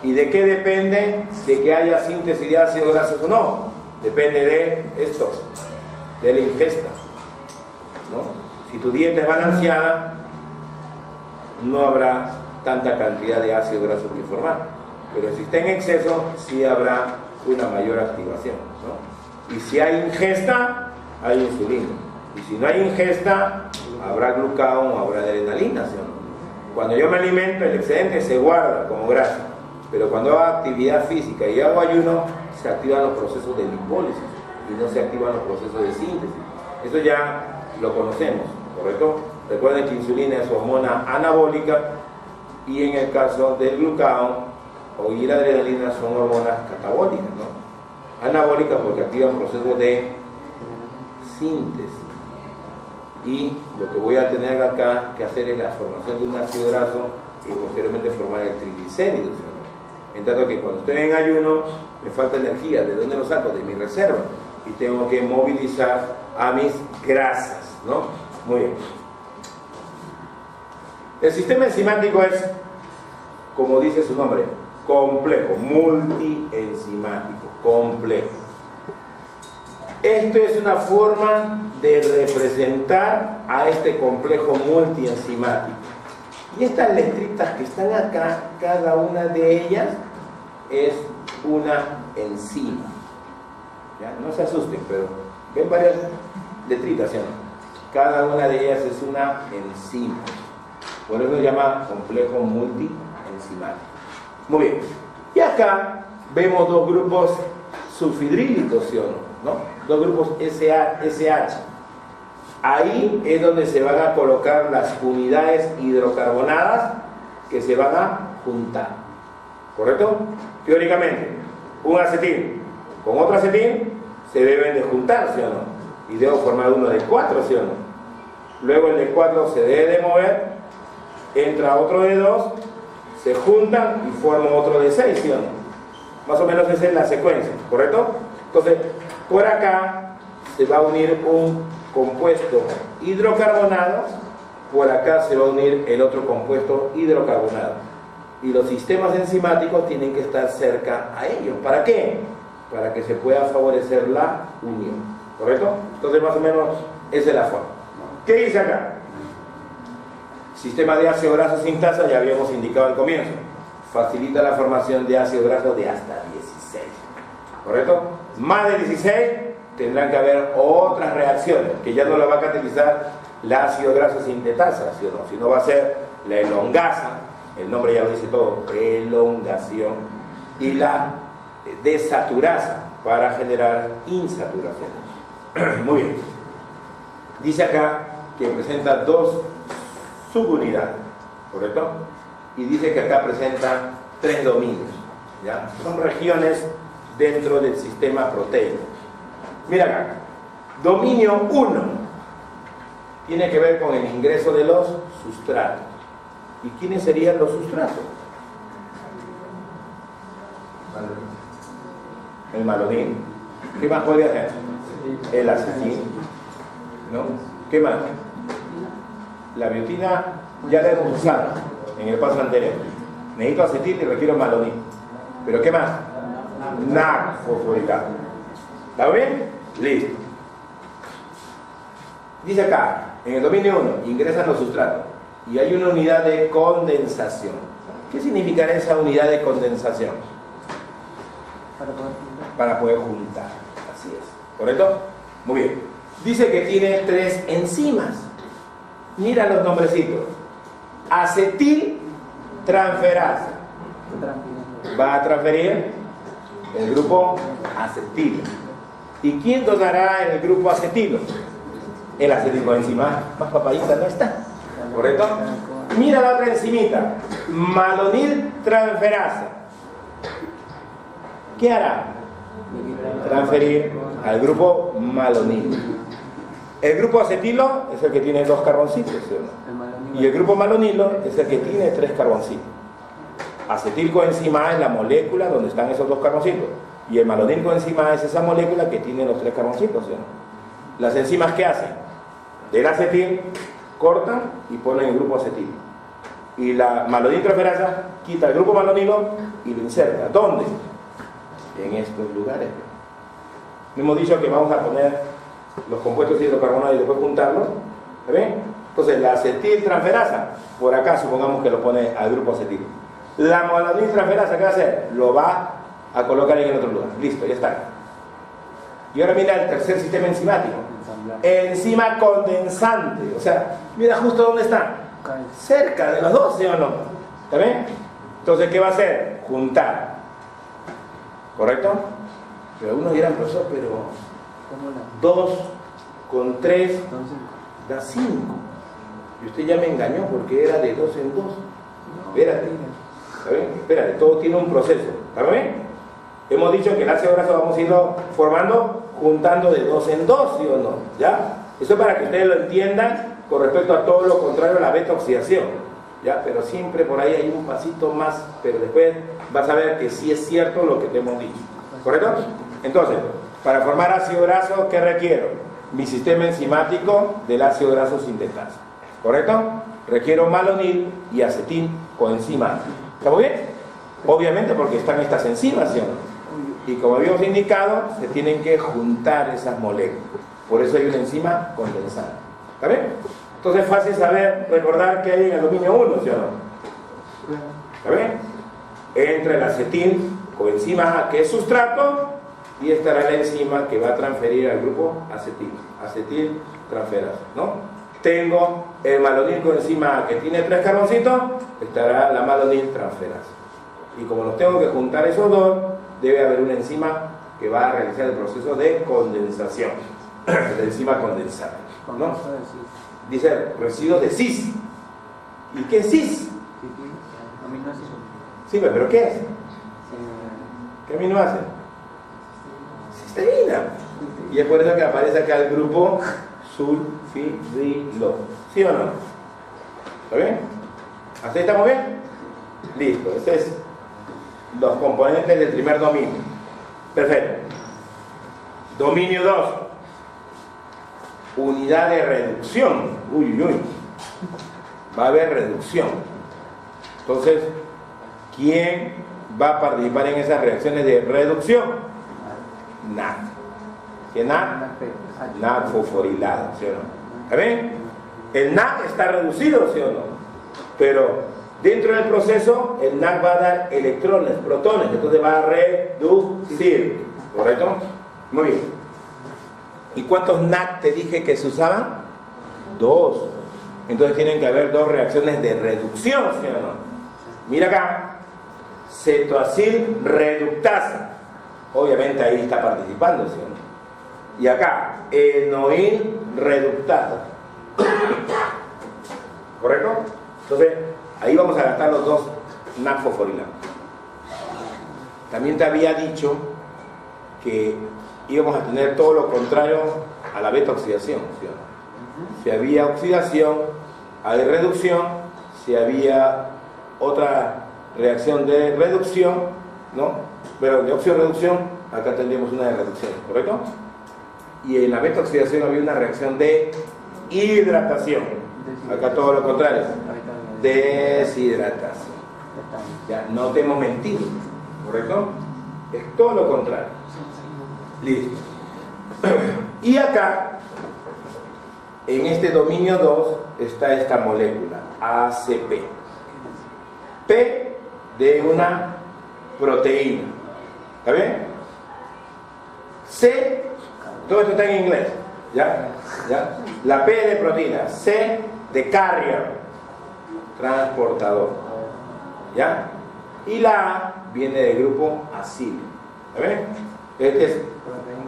¿Y de qué depende de que haya síntesis de ácido graso o no? Depende de esto, de la ingesta, ¿no? Si tu dieta es balanceada, no habrá tanta cantidad de ácido graso que formar. Pero si está en exceso, sí habrá una mayor activación, ¿no? Y si hay ingesta, hay insulina. Y si no hay ingesta, habrá glucagón o habrá adrenalina, ¿sí o no? Cuando yo me alimento, el excedente se guarda como grasa. Pero cuando hago actividad física y hago ayuno, se activan los procesos de lipólisis y no se activan los procesos de síntesis. Eso ya lo conocemos, ¿correcto? Recuerden que insulina es hormona anabólica y en el caso del glucagón y la adrenalina son hormonas catabólicas, ¿no? Anabólicas porque activan procesos de síntesis. Y lo que voy a tener acá que hacer es la formación de un ácido graso y posteriormente formar el triglicéridos, ¿no? En tanto que cuando estoy en ayuno me falta energía. ¿De dónde lo saco? De mi reserva. Y tengo que movilizar a mis grasas, ¿no? Muy bien. El sistema enzimático es, como dice su nombre, complejo, multienzimático, complejo. Esto es una forma de representar a este complejo multienzimático. Y estas letritas que están acá, cada una de ellas es una enzima. ¿Ya? No se asusten, pero ven varias letritas, ¿sí? Cada una de ellas es una enzima. Por eso se llama complejo multienzimático. Muy bien. Y acá vemos dos grupos sulfidrílicos, ¿sí o no? dos grupos SH. Ahí es donde se van a colocar las unidades hidrocarbonadas que se van a juntar. ¿Correcto? Teóricamente, un acetil con otro acetil se deben de juntar, ¿sí o no? Y debo formar uno de 4, ¿sí o no? Luego el de 4 se debe de mover, entra otro de 2, se juntan y forman otro de 6, ¿sí o no? Más o menos esa es la secuencia, ¿correcto? Entonces, por acá se va a unir un compuesto hidrocarbonado, por acá se va a unir el otro compuesto hidrocarbonado. Y los sistemas enzimáticos tienen que estar cerca a ellos. ¿Para qué? Para que se pueda favorecer la unión, ¿correcto? Entonces, más o menos, esa es la forma. ¿Qué dice acá? Sistema de ácido graso sintasa, ya habíamos indicado al comienzo. Facilita la formación de ácido graso de hasta 16. ¿Correcto? Más de 16 tendrán que haber otras reacciones, que ya no la va a catalizar la ácido graso sintetasa, ¿sí o no? Sino va a ser la elongasa, el nombre ya lo dice todo, elongación, y la desaturasa para generar insaturación. Muy bien. Dice acá que presenta dos subunidades, ¿correcto? Y dice que acá presenta 3 dominios, ¿ya? Son regiones dentro del sistema proteico. Mira acá, dominio 1 tiene que ver con el ingreso de los sustratos. ¿Y quiénes serían los sustratos? El malonil. ¿Qué más puede hacer? El acetil, ¿no? ¿Qué más? La biotina ya la hemos usado en el paso anterior. Necesito acetil y requiero malonil. ¿Pero qué más? NAC fosforilato. ¿Está bien? Listo. Dice acá, en el dominio 1, ingresan los sustratos y hay una unidad de condensación. ¿Qué significará esa unidad de condensación? Para poder juntar. Así es. ¿Correcto? Muy bien. Dice que tiene 3 enzimas. Mira los nombrecitos. Acetiltransferasa. Va a transferir el grupo acetilo. ¿Y quién donará en el grupo acetilo? El acetilcoenzima. Más papadita no está. ¿Correcto? Mira la otra enzimita. Maloniltransferasa. ¿Qué hará? Transferir al grupo malonil. El grupo acetilo es el que tiene 2 carboncitos, ¿sí o no? Y el grupo malonilo es el que tiene 3 carboncitos. Acetilcoenzima es la molécula donde están esos 2 carboncitos. Y el malonilcoenzima es esa molécula que tiene los 3 carboncitos, ¿sí o no? Las enzimas, ¿qué hacen? Del acetil cortan y ponen el grupo acetil. Y la maloniltransferasa quita el grupo malonilo y lo inserta. ¿Dónde? En estos lugares. Hemos dicho que vamos a poner los compuestos hidrocarbonados y después juntarlos. ¿Está bien? Entonces la acetiltransferasa, por acá supongamos que lo pone al grupo acetil. La maloniltransferasa, ¿qué va a hacer? Lo va a colocar en otro lugar. Listo, ya está. Y ahora mira el tercer sistema enzimático. Enzima condensante. O sea, mira justo dónde está. Cerca de los dos, ¿sí o no? ¿Está bien? Entonces, ¿qué va a hacer? Juntar. ¿Correcto? Pero algunos dirán, profesor, pero 2 con 3 da 5. Y usted ya me engañó porque era de 2 en 2. Espérate. ¿Está bien? Espérate, todo tiene un proceso. ¿Está bien? Hemos dicho que el ácido graso vamos a irlo formando juntando de 2 en 2, ¿sí o no? ¿Ya? Eso es para que ustedes lo entiendan con respecto a todo lo contrario a la beta oxidación. ¿Ya? Pero siempre por ahí hay un pasito más, pero después vas a ver que sí es cierto lo que te hemos dicho. ¿Correcto? Entonces, para formar ácido graso, ¿qué requiero? Mi sistema enzimático del ácido graso sintetasa. ¿Correcto? Requiero malonil y acetil coenzima. ¿Estamos bien? Obviamente porque están estas enzimas, ¿sí o no? Y como habíamos indicado, se tienen que juntar esas moléculas. Por eso hay una enzima condensada. ¿Está bien? Entonces es fácil saber, recordar que hay en el dominio 1, ¿sí o no? ¿Está bien? Entra el acetil coenzima A, que es sustrato, y estará la enzima que va a transferir al grupo acetil. Acetiltransferasa, ¿no? Tengo el malonil coenzima A, que tiene 3 carboncitos, estará la maloniltransferasa. Y como los tengo que juntar esos dos, debe haber una enzima que va a realizar el proceso de condensación, de la enzima condensante, ¿no? Dice residuos de cis. ¿Y qué es cis? Aminoácidos. Sí, pero ¿qué es? ¿Qué aminoácido? Cisteína. Y es por eso que aparece acá el grupo sulfidrilo. ¿Sí o no? ¿Está bien? ¿Hasta ahí estamos bien? Listo. Estos es los componentes del primer dominio. Perfecto. Dominio 2. Unidad de reducción. Uy, uy, uy. Va a haber reducción. Entonces, ¿quién va a participar en esas reacciones de reducción? NAD. ¿Qué NAD? NAD fosforilado, ¿sí o no? ¿Está bien? El NAD está reducido, ¿sí o no? Pero dentro del proceso, el NAD va a dar electrones, protones, entonces va a reducir. ¿Correcto? Muy bien. ¿Y cuántos NAD te dije que se usaban? 2. Entonces tienen que haber 2 reacciones de reducción, ¿sí o no? Mira acá, cetoacil reductasa. Obviamente ahí está participando, ¿sí o no? Y acá, enoil reductasa. ¿Correcto? Entonces, ahí vamos a gastar los 2 NAD fosforilados. También te había dicho que íbamos a tener todo lo contrario a la beta oxidación, ¿sí o no? Si había oxidación, hay reducción. Si había otra reacción de reducción, ¿no? Pero de oxidorreducción, acá tendríamos una de reducción, ¿correcto? Y en la beta oxidación había una reacción de hidratación. Acá todo lo contrario, deshidratación. Ya, no te hemos mentido, ¿correcto? Es todo lo contrario. Listo. Y acá, en este dominio 2, está esta molécula, ACP. P de una proteína. ¿Está bien? C, todo esto está en inglés. ¿Ya? ¿Ya? La P de proteína. C de carrier, transportador. ¿Ya? Y la A viene del grupo acil. ¿Está bien? Este es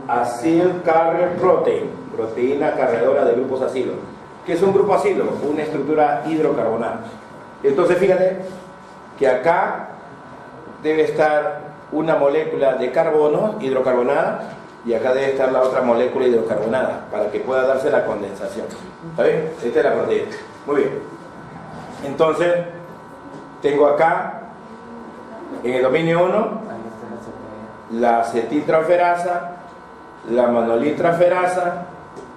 acil carrier protein, proteína cargadora de grupos acilos. ¿Qué es un grupo acilo? Una estructura hidrocarbonada. Entonces fíjate que acá debe estar una molécula de carbono hidrocarbonada y acá debe estar la otra molécula hidrocarbonada para que pueda darse la condensación. ¿Está bien? Esta es la proteína. Muy bien. Entonces, tengo acá en el dominio 1 la acetiltransferasa, la manolitransferasa,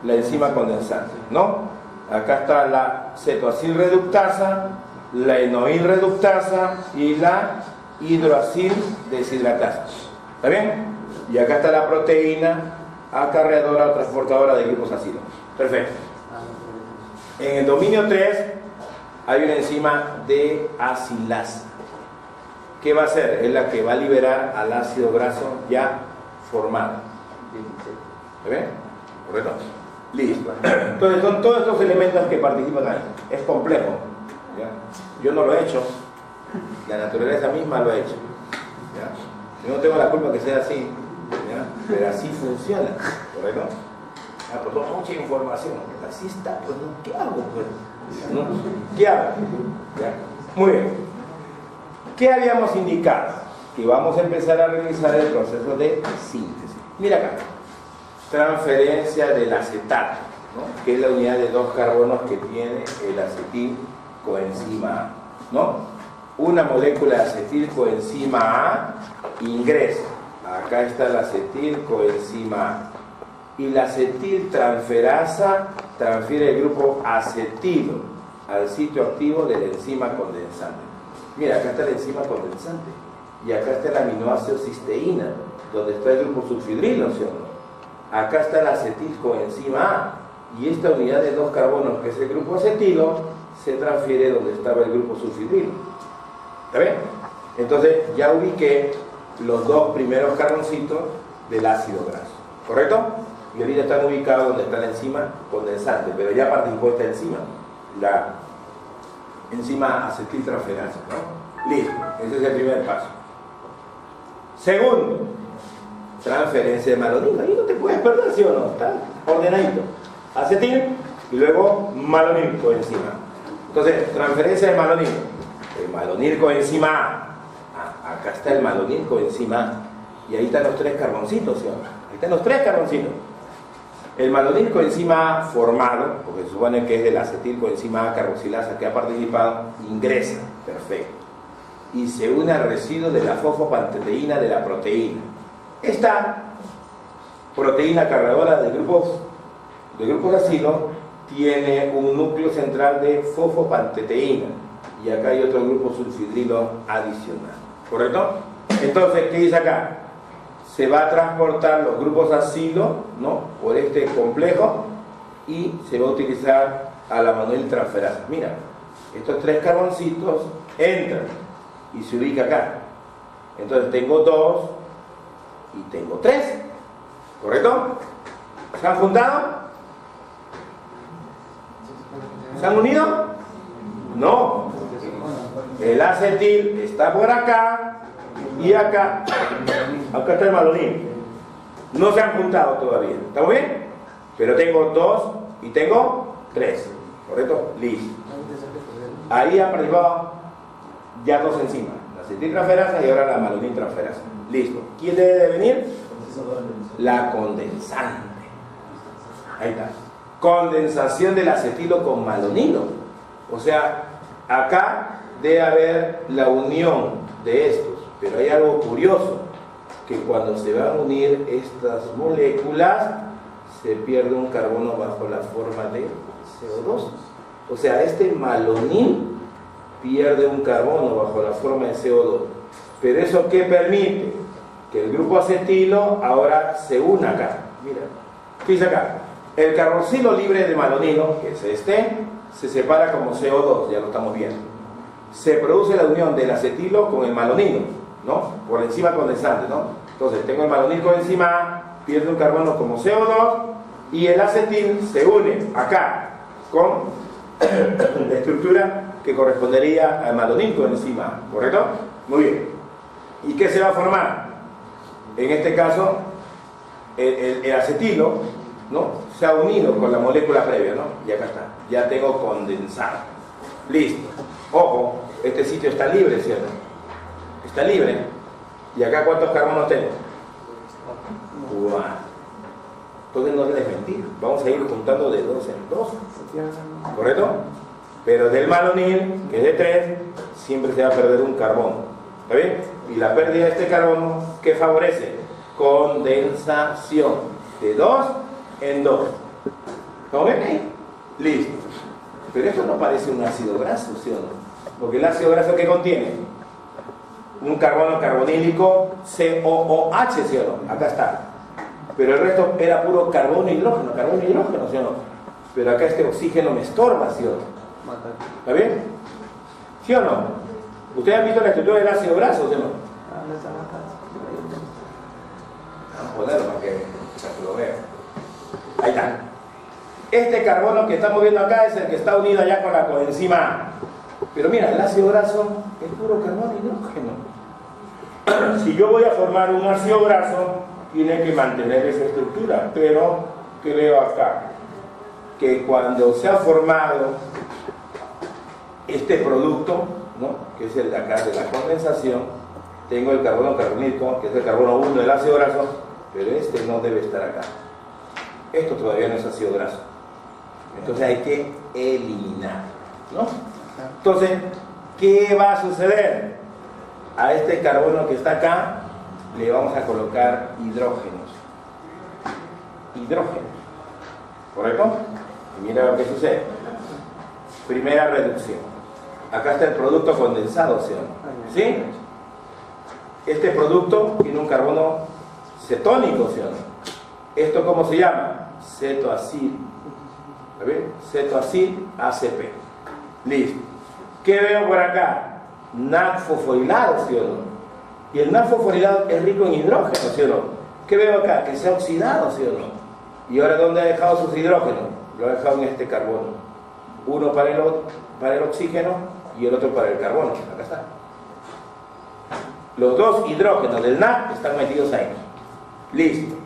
la enzima condensante, ¿no? Acá está la cetoacil reductasa, la enoil reductasa y la hidroacil deshidratasa. ¿Está bien? Y acá está la proteína acarreadora o transportadora de grupos acilos. Perfecto. En el dominio 3 hay una enzima de acilasa. ¿Qué va a hacer? Es la que va a liberar al ácido graso ya formado. ¿Está bien? ¿Correcto? Listo. Entonces son todos estos elementos que participan ahí. Es complejo. ¿Ya? Yo no lo he hecho. La naturaleza misma lo ha hecho. ¿Ya? Yo no tengo la culpa que sea así. ¿Ya? Pero así funciona. ¿Correcto? Pues mucha información. Así está. Pues no, ¿qué hago? Pues? ¿No? ¿Qué hago? ¿Ya? Muy bien. ¿Qué habíamos indicado? Que vamos a empezar a realizar el proceso de síntesis. Mira acá. Transferencia del acetato, ¿no? Que es la unidad de 2 carbonos que tiene el acetilcoenzima A, ¿no? Una molécula de acetilcoenzima A ingresa. Acá está la acetilcoenzima A. Y la acetiltransferasa transfiere el grupo acetilo al sitio activo de la enzima condensante. Mira, acá está la enzima condensante. Y acá está el aminoácido cisteína, donde está el grupo sulfidrilo, ¿sí o no? Acá está la acetilcoenzima A. Y esta unidad de 2 carbonos, que es el grupo acetilo, se transfiere donde estaba el grupo sulfidrilo. ¿Está bien? Entonces ya ubiqué los 2 primeros carboncitos del ácido graso. ¿Correcto? Y ahorita están ubicados donde está la enzima condensante, pero ya participó esta enzima, la enzima acetiltransferasa, ¿no? Listo, ese es el primer paso. Segundo, transferencia de malonilo. Ahí no te puedes perder, ¿sí o no? Está ordenadito. Acetil y luego malonil coenzima. Entonces, transferencia de malonilo. El malonil coenzima A. Ah, acá está el malonil coenzima A. Y ahí están los 3 carboncitos, ¿sí o no? Ahí están los 3 carboncitos. El malonil coenzima A formado, porque se supone que es del acetil coenzima A carboxilasa que ha participado, ingresa. Perfecto. Y se une al residuo de la fosfopanteína de la proteína. Esta proteína cargadora de grupos acilo tiene un núcleo central de fosfopanteína y acá hay otro grupo sulfidrilo adicional. ¿Correcto? Entonces, ¿qué dice acá? Se va a transportar los grupos acilo, ¿no?, por este complejo y se va a utilizar a la maloniltransferasa. Mira, estos 3 carboncitos entran y se ubica acá. Entonces tengo 2 y tengo 3. ¿Correcto? ¿Se han juntado? ¿Se han unido? No. El acetil está por acá y acá. Acá está el malonil. No se han juntado todavía. ¿Estamos bien? Pero tengo 2 y tengo 3. ¿Correcto? Listo. Ahí ha participado ya 2 enzimas. La acetiltransferasa y ahora la maloniltransferasa. Listo. ¿Quién debe de venir? La condensante. Ahí está. Condensación del acetilo con malonilo. O sea, acá debe haber la unión de estos. Pero hay algo curioso, que cuando se van a unir estas moléculas, se pierde un carbono bajo la forma de CO2. O sea, este malonil pierde un carbono bajo la forma de CO2. Pero ¿eso qué permite? Que el grupo acetilo ahora se una acá. Mira, fíjate acá. El carboxilo libre de malonilo, que es este, se separa como CO2, ya lo estamos viendo. Se produce la unión del acetilo con el malonilo, ¿no? Por la enzima condensante, ¿no? Entonces tengo el malonil coenzima A, pierde un carbono como CO2 y el acetil se une acá con la estructura que correspondería al malonil coenzima A, ¿correcto? Muy bien. ¿Y qué se va a formar? En este caso, el acetilo, ¿no?, se ha unido con la molécula previa, ¿no? Y acá está, ya tengo condensado. Listo. Ojo, este sitio está libre, ¿cierto? Está libre. ¿Y acá cuántos carbonos tengo? 4. Entonces no les mentir, vamos a ir juntando de 2 en 2. ¿Correcto? Pero del malonil, que es de 3, siempre se va a perder un carbono. ¿Está bien? Y la pérdida de este carbono, ¿qué favorece? Condensación. De 2 en 2. ¿Estamos bien ahí? Listo. Pero esto no parece un ácido graso, ¿sí o no? Porque el ácido graso, ¿qué contiene? Un carbono carbonílico COOH, ¿sí o no? Acá está. Pero el resto era puro carbono e hidrógeno, ¿sí o no? Pero acá este oxígeno me estorba, ¿sí o no? ¿Está bien? ¿Sí o no? ¿Ustedes han visto la estructura del ácido graso, ¿sí o no? Vamos a ponerlo para que lo vean. Ahí está. Este carbono que estamos viendo acá es el que está unido allá con la coenzima A. Pero mira, el ácido graso es puro carbono e hidrógeno. Si yo voy a formar un ácido graso, tiene que mantener esa estructura. Pero, ¿qué veo acá? Que cuando se ha formado este producto, ¿no?, que es el de acá de la condensación, tengo el carbono carbonílico, que es el carbono 1 del ácido graso, pero este no debe estar acá. Esto todavía no es ácido graso. Entonces hay que eliminar, ¿no? Entonces, ¿qué va a suceder? A este carbono que está acá le vamos a colocar hidrógenos. Hidrógenos. ¿Correcto? Y mira lo que sucede. Primera reducción. Acá está el producto condensado, ¿sí? ¿Sí? Este producto tiene un carbono cetónico, ¿sí o no? ¿Esto cómo se llama? Cetoacil. ¿Está bien? Cetoacil ACP. Listo. ¿Qué veo por acá? NAD fosforilado, ¿sí o no? Y el NAD fosforilado es rico en hidrógeno, ¿sí o no? ¿Qué veo acá? Que se ha oxidado, ¿sí o no? ¿Y ahora dónde ha dejado sus hidrógenos? Lo ha dejado en este carbono. Uno para el oxígeno y el otro para el carbono. Acá está. Los dos hidrógenos del NAD están metidos ahí. Listo.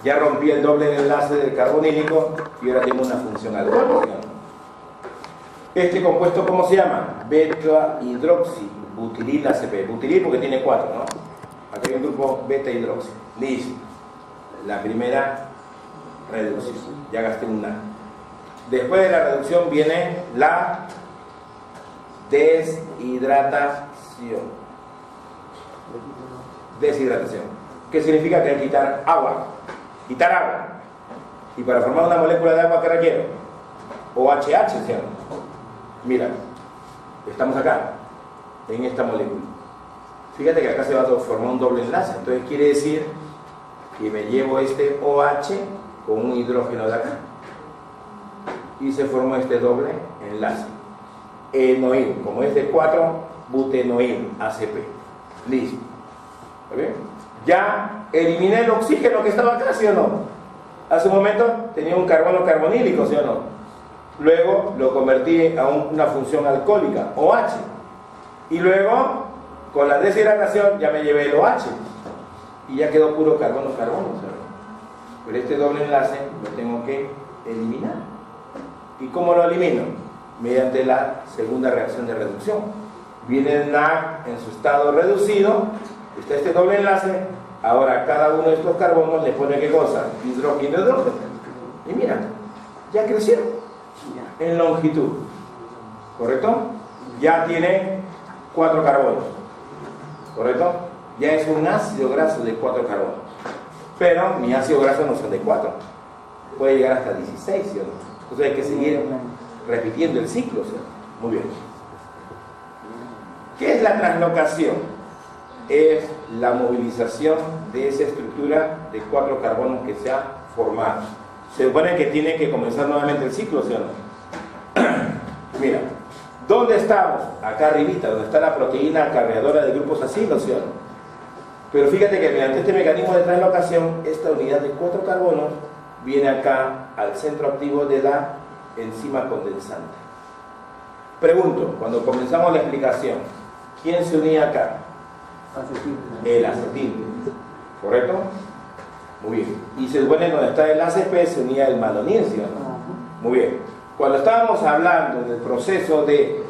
Ya rompí el doble enlace del carbonílico y ahora tengo una función alcohólica. Este compuesto, ¿cómo se llama? Beta hidroxibutilil ACP. Butilil porque tiene 4, ¿no? Aquí hay un grupo beta hidroxi. Listo. La primera reducción. Ya gasté una. Después de la reducción viene la deshidratación. Deshidratación. ¿Qué significa? Que hay que quitar agua. Quitar agua. Y para formar una molécula de agua, ¿qué requiero? OHH, ¿sí? Mira, estamos acá, en esta molécula. Fíjate que acá se va a formar un doble enlace. Entonces quiere decir que me llevo este OH con un hidrógeno de acá. Y se formó este doble enlace. Enoil, como es de 4, butenoil, ACP. Listo. ¿Está bien? Ya eliminé el oxígeno que estaba acá, ¿sí o no? Hace un momento tenía un carbono carbonílico, ¿sí o no? Luego lo convertí a una función alcohólica, OH. Y luego, con la deshidratación, ya me llevé el OH. Y ya quedó puro carbono-carbono, ¿sí o no? Pero este doble enlace lo tengo que eliminar. ¿Y cómo lo elimino? Mediante la segunda reacción de reducción. Viene el NAC en su estado reducido, está este doble enlace, ahora cada uno de estos carbonos le pone ¿qué cosa? Hidrógeno, hidrógeno. Y mira, ya crecieron en longitud, ¿correcto? Ya tiene 4 carbonos, ¿correcto? Ya es un ácido graso de 4 carbonos. Pero mi ácido graso no son de 4, puede llegar hasta 16, ¿sí o no? Entonces hay que seguir repitiendo el ciclo, ¿sí? Muy bien. ¿Qué es la translocación? Es la movilización de esa estructura de 4 carbonos que se ha formado. Se supone que tiene que comenzar nuevamente el ciclo, ¿sí o no? Mira, ¿dónde estamos? Acá arribita, donde está la proteína acarreadora de grupos acilos, ¿sí o no? Pero fíjate que mediante este mecanismo de translocación, esta unidad de 4 carbonos viene acá al centro activo de la enzima condensante. Pregunto, cuando comenzamos la explicación, ¿quién se unía acá? Acetil. El acetil, ¿correcto? Muy bien. Y se supone que donde está el ACP se unía el malonil, ¿sí o no? Muy bien. Cuando estábamos hablando del proceso de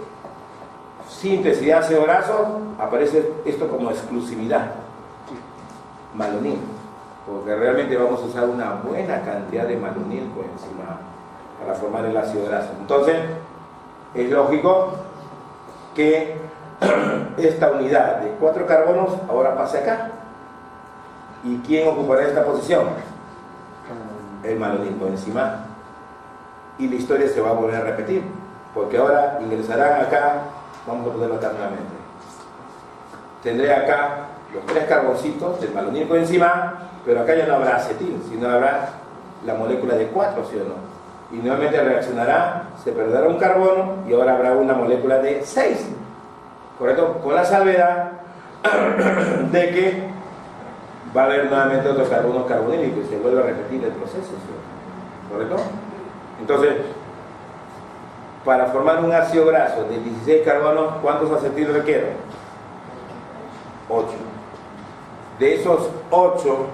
síntesis de ácido graso, aparece esto como exclusividad. Malonil. Porque realmente vamos a usar una buena cantidad de malonil coenzima para formar el ácido graso. Entonces, es lógico que esta unidad de 4 carbonos ahora pase acá. ¿Y quién ocupará esta posición? El malonil coenzima. Y la historia se va a volver a repetir, porque ahora ingresarán acá, vamos a ponerlo acá nuevamente. Tendré acá los 3 carboncitos del malonil coenzima, pero acá ya no habrá acetil, sino habrá la molécula de 4, ¿sí o no? Y nuevamente reaccionará, se perderá un carbono y ahora habrá una molécula de 6, ¿correcto? Con la salvedad de que va a haber nuevamente otro carbono carbonílico y se vuelve a repetir el proceso, ¿sí? ¿Correcto? Entonces, para formar un ácido graso de 16 carbonos, ¿cuántos acetil requiero? 8. De esos 8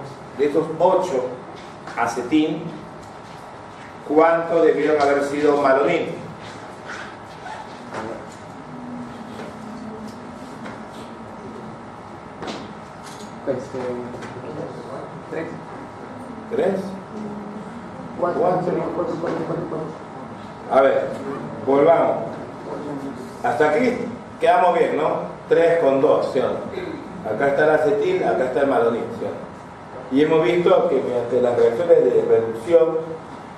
acetil, ¿cuánto debieron haber sido malonil? Pues, 3. 3. 4. 4. A ver, volvamos. Hasta aquí quedamos bien, ¿no? 3 con 2, ¿sí o no? Acá está el acetil, acá está el malonil, ¿sí o no? Y hemos visto que mediante las reacciones de reducción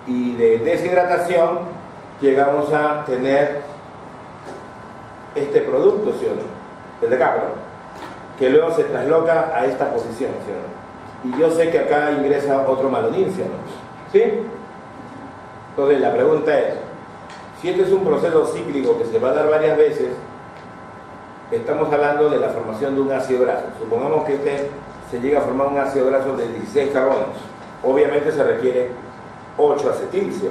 y de deshidratación llegamos a tener este producto, ¿sí o no? El de acá, ¿no? Que luego se trasloca a esta posición, ¿sí o no? Y yo sé que acá ingresa otro malonil, ¿sí o no? ¿Sí? Entonces la pregunta es, si este es un proceso cíclico que se va a dar varias veces, estamos hablando de la formación de un ácido graso. Supongamos que se llega a formar un ácido graso de 16 carbonos. Obviamente se requiere 8 acetil, ¿sí?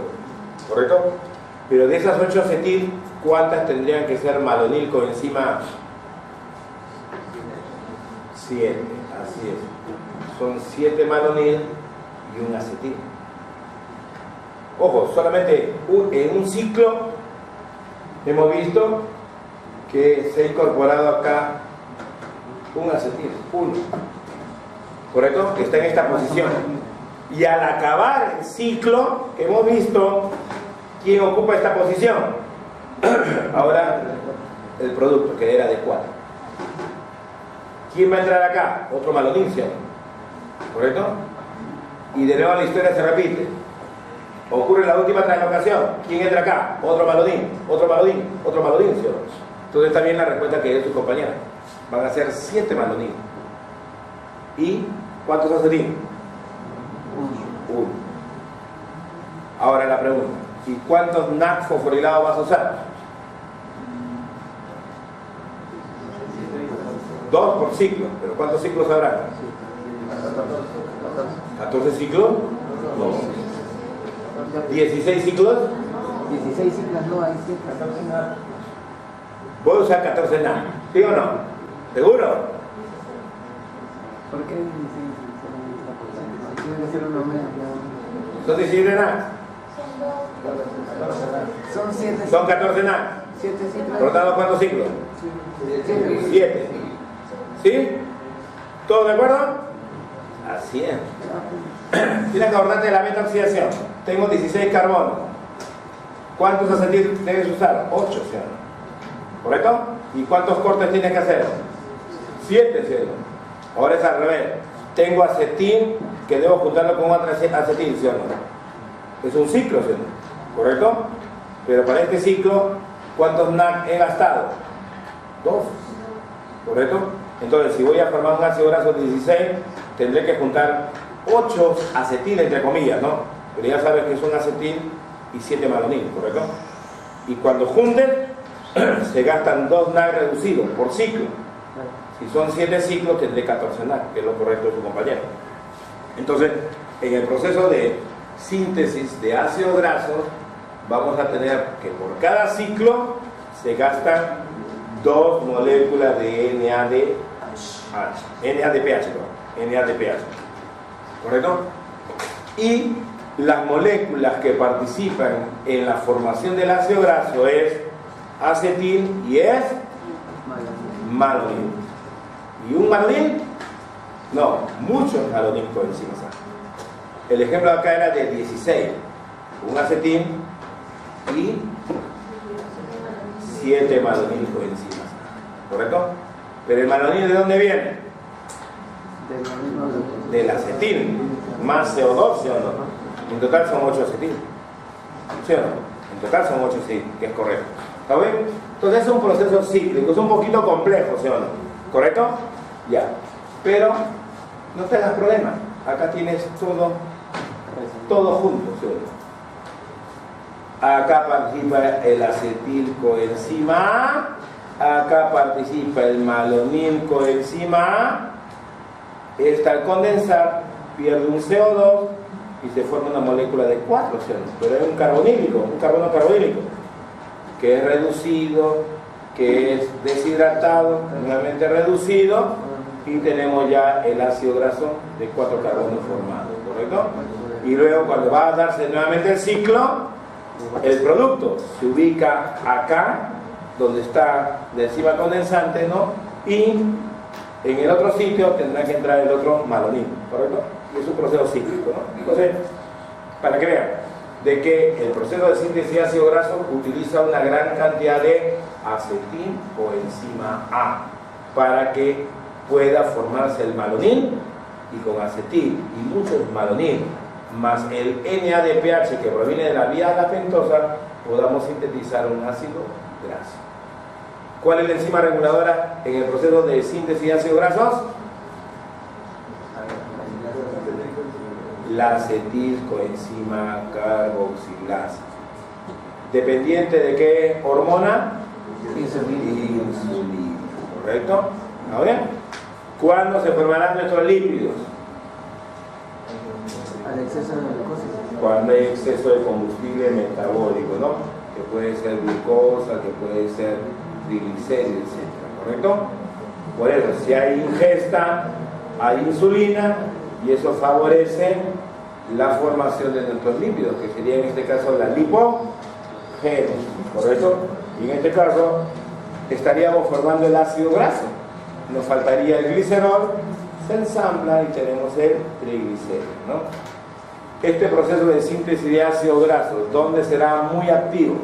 ¿Correcto? Pero de esas 8 acetil, ¿cuántas tendrían que ser malonil coenzima? 7, así es. son 7 malonil y un acetil. Ojo, solamente en un ciclo hemos visto que se ha incorporado acá un acetil, uno. ¿Correcto? Que está en esta posición. Y al acabar el ciclo, hemos visto quién ocupa esta posición. Ahora, el producto, que era de 4. ¿Quién va a entrar acá? Otro malonil, ¿sí? ¿Correcto? Y de nuevo la historia se repite. Ocurre la última translocación. ¿Quién entra acá? Otro malonil, otro malonil, otro malonil, ¿sí? Entonces está bien la respuesta que dio tu compañera. Van a ser 7 malonil. ¿Y cuántos acetil? 1. Ahora la pregunta, ¿y cuántos NAC fosforilados vas a usar? 2 por ciclo, pero ¿cuántos ciclos habrá? 14 ciclos, no. 16 ciclos, 16 ciclas no hay 7. voy a usar 14 NAC, ¿sí o no? ¿Seguro? ¿Por qué 16? Tiene que ser uno menos. ¿Son 17 NAC? Son 7. ¿Son 14 NAC? 7 ciclos. ¿Por lo tanto cuántos ciclos? 7. 7. ¿Sí? ¿Todos de acuerdo? Así es. Tienes que acordarte de la meta oxidación. Tengo 16 carbonos. ¿Cuántos acetil debes usar? 8, ¿sí? ¿Correcto? ¿Y cuántos cortes tienes que hacer? 7, ¿sí? Ahora es al revés. Tengo acetil que debo juntarlo con otro acetil, ¿sí o no? Es un ciclo, ¿sí? ¿Correcto? Pero para este ciclo, ¿cuántos NAC he gastado? 2. ¿Correcto? Entonces, si voy a formar un ácido graso 16, tendré que juntar 8 acetil, entre comillas, ¿no? Pero ya sabes que es un acetil y 7 malonil, ¿correcto? Y cuando junten, se gastan 2 NAC reducidos por ciclo. Si son 7 ciclos, tendré 14 NAC, que es lo correcto de su compañero. Entonces, en el proceso de síntesis de ácidos grasos, vamos a tener que por cada ciclo se gastan 2 moléculas de NADPH, ¿correcto? Y las moléculas que participan en la formación del ácido graso es acetil y es malonil. ¿Y un malonil? No, muchos malonil coenzimas. El ejemplo acá era de 16, un acetil y 7 malonil coenzimas, ¿correcto? Pero el malonil, ¿de dónde viene? Del acetil, más CO2, ¿sí o no? En total son 8 acetil, ¿sí o no? En total son 8 acetil, que es correcto. ¿Está bien? Entonces es un proceso cíclico, es un poquito complejo, ¿sí o no? ¿Correcto? Ya. Pero no te hagas problema, acá tienes todo junto, ¿sí o no? Acá participa el acetil coenzima A, acá participa el malonil coenzima A. Al condensar pierde un CO2 y se forma una molécula de 4, ¿sí? Pero es un carbonílico, un carbono carbonílico que es reducido, que es deshidratado, nuevamente reducido, y tenemos ya el ácido graso de 4 carbonos formados, ¿correcto? Y luego cuando va a darse nuevamente el ciclo, el producto se ubica acá, donde está la enzima condensante, ¿no? Y en el otro sitio tendrá que entrar el otro malonil, ¿correcto? Y es un proceso cíclico, ¿no? Entonces, para que vean, de que el proceso de síntesis de ácido graso utiliza una gran cantidad de acetil coenzima A para que pueda formarse el malonil, y con acetil y muchos malonil más el NADPH que proviene de la vía de la pentosa, podamos sintetizar un ácido graso. ¿Cuál es la enzima reguladora en el proceso de síntesis de ácidos grasos? La acetilcoenzima carboxilasa. ¿Dependiente de qué hormona? Insulina. ¿Correcto? ¿Ahora? ¿Cuándo se formarán nuestros lípidos? Al exceso de glucosa. Cuando hay exceso de combustible metabólico, ¿no? Que puede ser glucosa, que puede ser triglicéridos, etc. ¿Correcto? Por eso, si hay ingesta, hay insulina, y eso favorece la formación de nuestros lípidos, que sería en este caso la lipogénesis, ¿correcto? Y en este caso estaríamos formando el ácido graso, nos faltaría el glicerol, se ensambla y tenemos el triglicérido, ¿no? Este proceso de síntesis de ácido graso, ¿dónde será muy activo?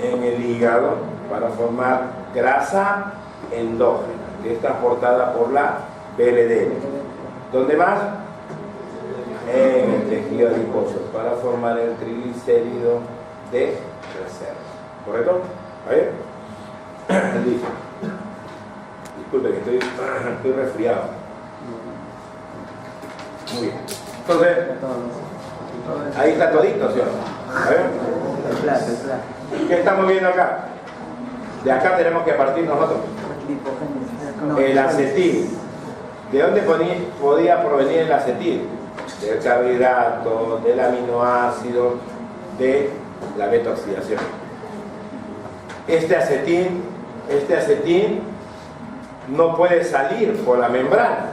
En el hígado, para formar grasa endógena, que es transportada por la VLDL. ¿Dónde más? En el tejido adiposo, para formar el triglicérido de reserva. ¿Correcto? ¿Ahí? Listo. Disculpe que estoy resfriado. Muy bien. Entonces, ahí está todito, ¿sí o no? A ver. El plato. ¿Qué estamos viendo acá? De acá tenemos que partir nosotros. El acetil. ¿De dónde podía provenir el acetil? Del carbohidrato, del aminoácido, de la beta-oxidación. Este acetil no puede salir por la membrana.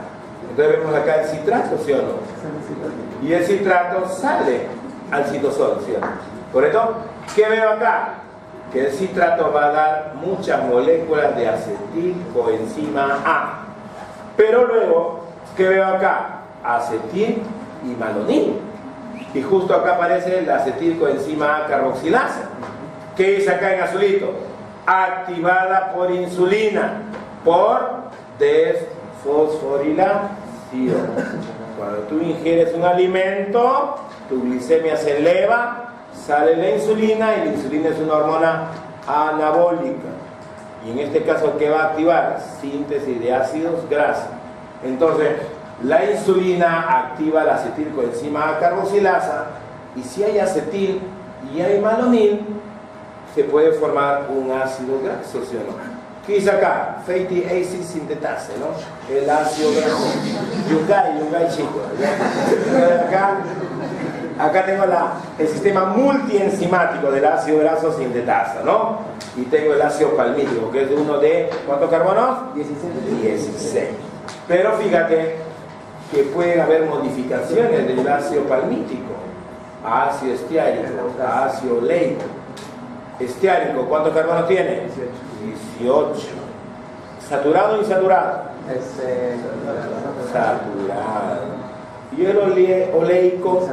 Entonces vemos acá el citrato, ¿sí o no? Y el citrato sale al citosol, ¿sí o no? ¿Correcto? ¿Qué veo acá? Que el citrato va a dar muchas moléculas de acetilcoenzima A. Pero luego, ¿qué veo acá? Acetil y malonil. Y justo acá aparece la acetilcoenzima A carboxilasa. ¿Qué dice acá en azulito? Activada por insulina, por desfosforilación. Cuando tú ingieres un alimento, tu glicemia se eleva, sale la insulina, y la insulina es una hormona anabólica. Y en este caso, ¿qué va a activar? Síntesis de ácidos grasos. Entonces, la insulina activa la acetilcoenzima A carboxilasa, y si hay acetil y hay malonil, se puede formar un ácido graso, ¿sí o no? ¿Qué dice acá? Fatty acid sintetase, ¿no? El ácido graso. Yungay chico. Acá tengo el sistema multienzimático del ácido graso sintetasa, ¿no? Y tengo el ácido palmítico, que es uno de, ¿cuántos carbonos? 16. Pero fíjate que pueden haber modificaciones del ácido palmítico a ácido estiárico, a ácido oleico. Estiárico, ¿cuántos carbonos tiene? 18. ¿Saturado o insaturado? Saturado. Y el oleico,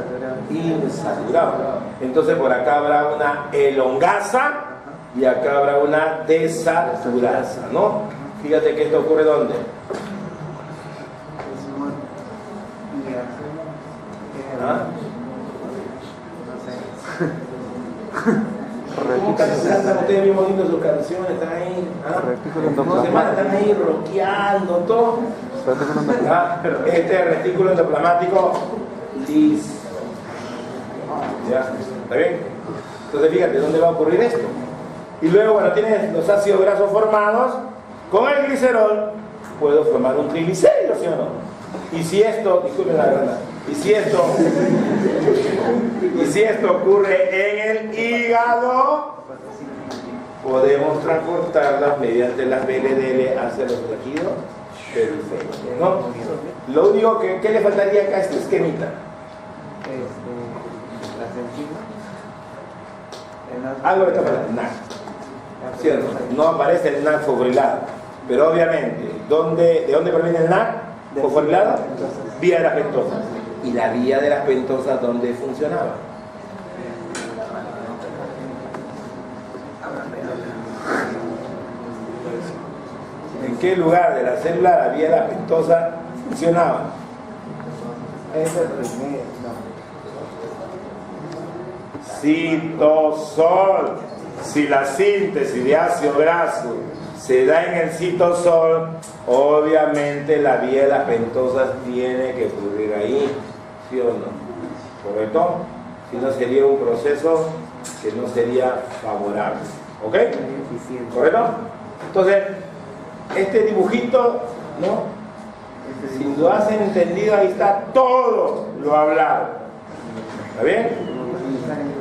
insaturado. Entonces por acá habrá una elongasa y acá habrá una desaturasa, ¿no? Fíjate que esto ocurre ¿dónde? ¿Ah? Cantan ustedes bien bonitos sus canciones, están ahí, ¿ah? Están ahí rockeando todo. ¿Ah? Este retículo endoplasmático liso. ¿Ya? ¿Está bien? Entonces fíjate dónde va a ocurrir esto. Y luego, bueno, tienes los ácidos grasos formados. Con el glicerol puedo formar un triglicérido, ¿sí o no? Y si esto, disculpen la verdad, y si esto ocurre en el hígado, podemos transportarlas mediante las VLDL hacia los tejidos periféricos, ¿no? Lo único que le faltaría acá a este esquemita. Algo de esta manera, NAC. ¿Cierto? No aparece el NAC fosforilado, pero obviamente, ¿de dónde proviene el NAC fosforilado? Vía de las pentosas. ¿Y la vía de las pentosas dónde funcionaba? ¿En qué lugar de la célula la vía de la pentosa funcionaba? Citosol. Si la síntesis de ácido graso se da en el citosol, obviamente la vía de las pentosas tiene que ocurrir ahí, ¿sí o no? ¿Correcto? Si no sería un proceso que no sería favorable, ¿ok? ¿Correcto? Entonces, este dibujito, ¿no? Si lo has entendido, ahí está todo lo hablado. ¿Está bien?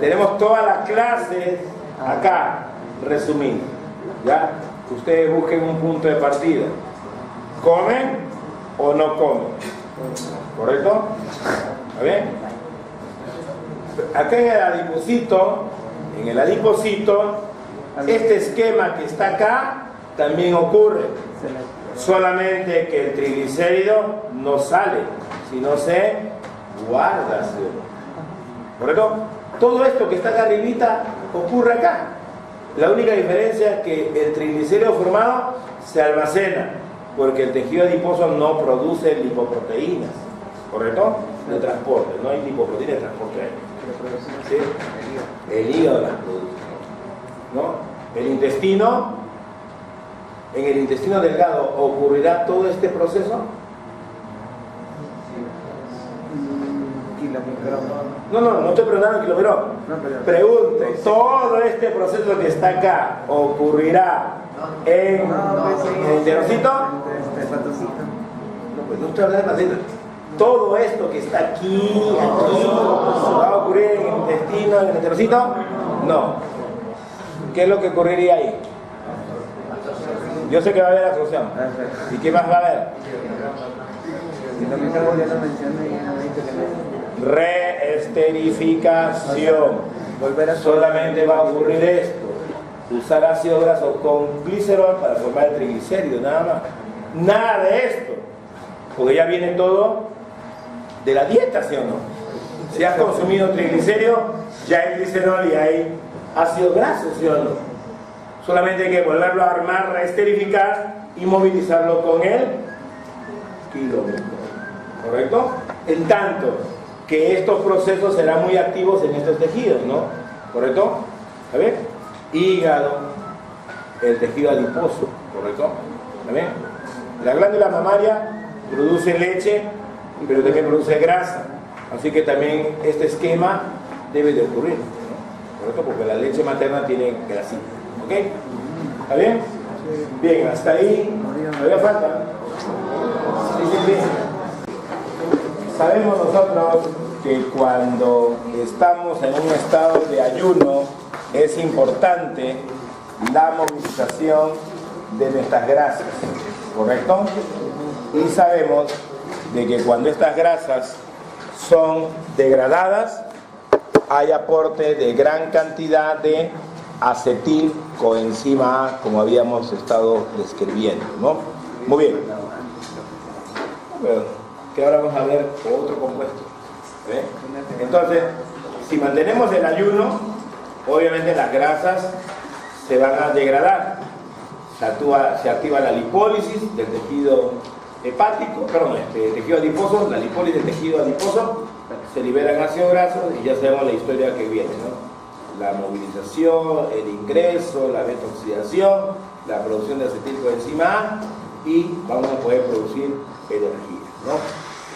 Tenemos todas las clases acá resumidas. ¿Ya? Ustedes busquen un punto de partida. Comen, o no come. ¿Correcto? ¿Está bien? Acá en el adiposito, este esquema que está acá también ocurre. Solamente que el triglicérido no sale, sino se guarda. ¿Correcto? Todo esto que está acá arribita ocurre acá. La única diferencia es que el triglicérido formado se almacena, porque el tejido adiposo no produce lipoproteínas. ¿Correcto? De transporte, no hay lipoproteínas de transporte ahí. ¿Sí? El hígado las produce, ¿no? En el intestino delgado ocurrirá todo este proceso. No estoy preguntando kilometrón. Pregunte, todo este proceso que está acá ocurrirá en el enterocito. No, pues no estoy hablando de todo esto que está aquí, ¿va a ocurrir en el intestino, en el enterocito? No. ¿Qué es lo que ocurriría ahí? Yo sé que va a haber absorción. ¿Y qué más va a haber? Reesterificación. Solamente va a ocurrir esto. Usar ácido graso con glicerol para formar el triglicérido, nada más. Nada de esto. Porque ya viene todo de la dieta, ¿sí o no? Si has consumido triglicérido, ya hay glicerol y hay ácido graso, ¿sí o no? Solamente hay que volverlo a armar, reesterificar y movilizarlo con el kilómetro. ¿Correcto? En tanto que estos procesos serán muy activos en estos tejidos, ¿no? ¿Correcto? ¿Está bien? Hígado, el tejido adiposo, ¿correcto? ¿Está bien? La glándula mamaria produce leche, pero también produce grasa. Así que también este esquema debe de ocurrir, ¿no? ¿Correcto? Porque la leche materna tiene grasita. ¿Ok? ¿Está bien? Bien, hasta ahí. ¿Todavía falta? Sí, bien. Sabemos nosotros que cuando estamos en un estado de ayuno es importante la movilización de nuestras grasas, ¿correcto? Y sabemos de que cuando estas grasas son degradadas hay aporte de gran cantidad de acetilcoenzima A, como habíamos estado describiendo, ¿no? Muy bien. Bueno, que ahora vamos a ver otro compuesto. ¿Ve? Entonces, si mantenemos el ayuno, obviamente las grasas se van a degradar. Se activa la lipólisis del tejido hepático, perdón, tejido adiposo, la lipólisis del tejido adiposo, se liberan ácidos grasos y ya sabemos la historia que viene, ¿no? La movilización, el ingreso, la beta-oxidación, la producción de acetilcoenzima A y vamos a poder producir energía, ¿no?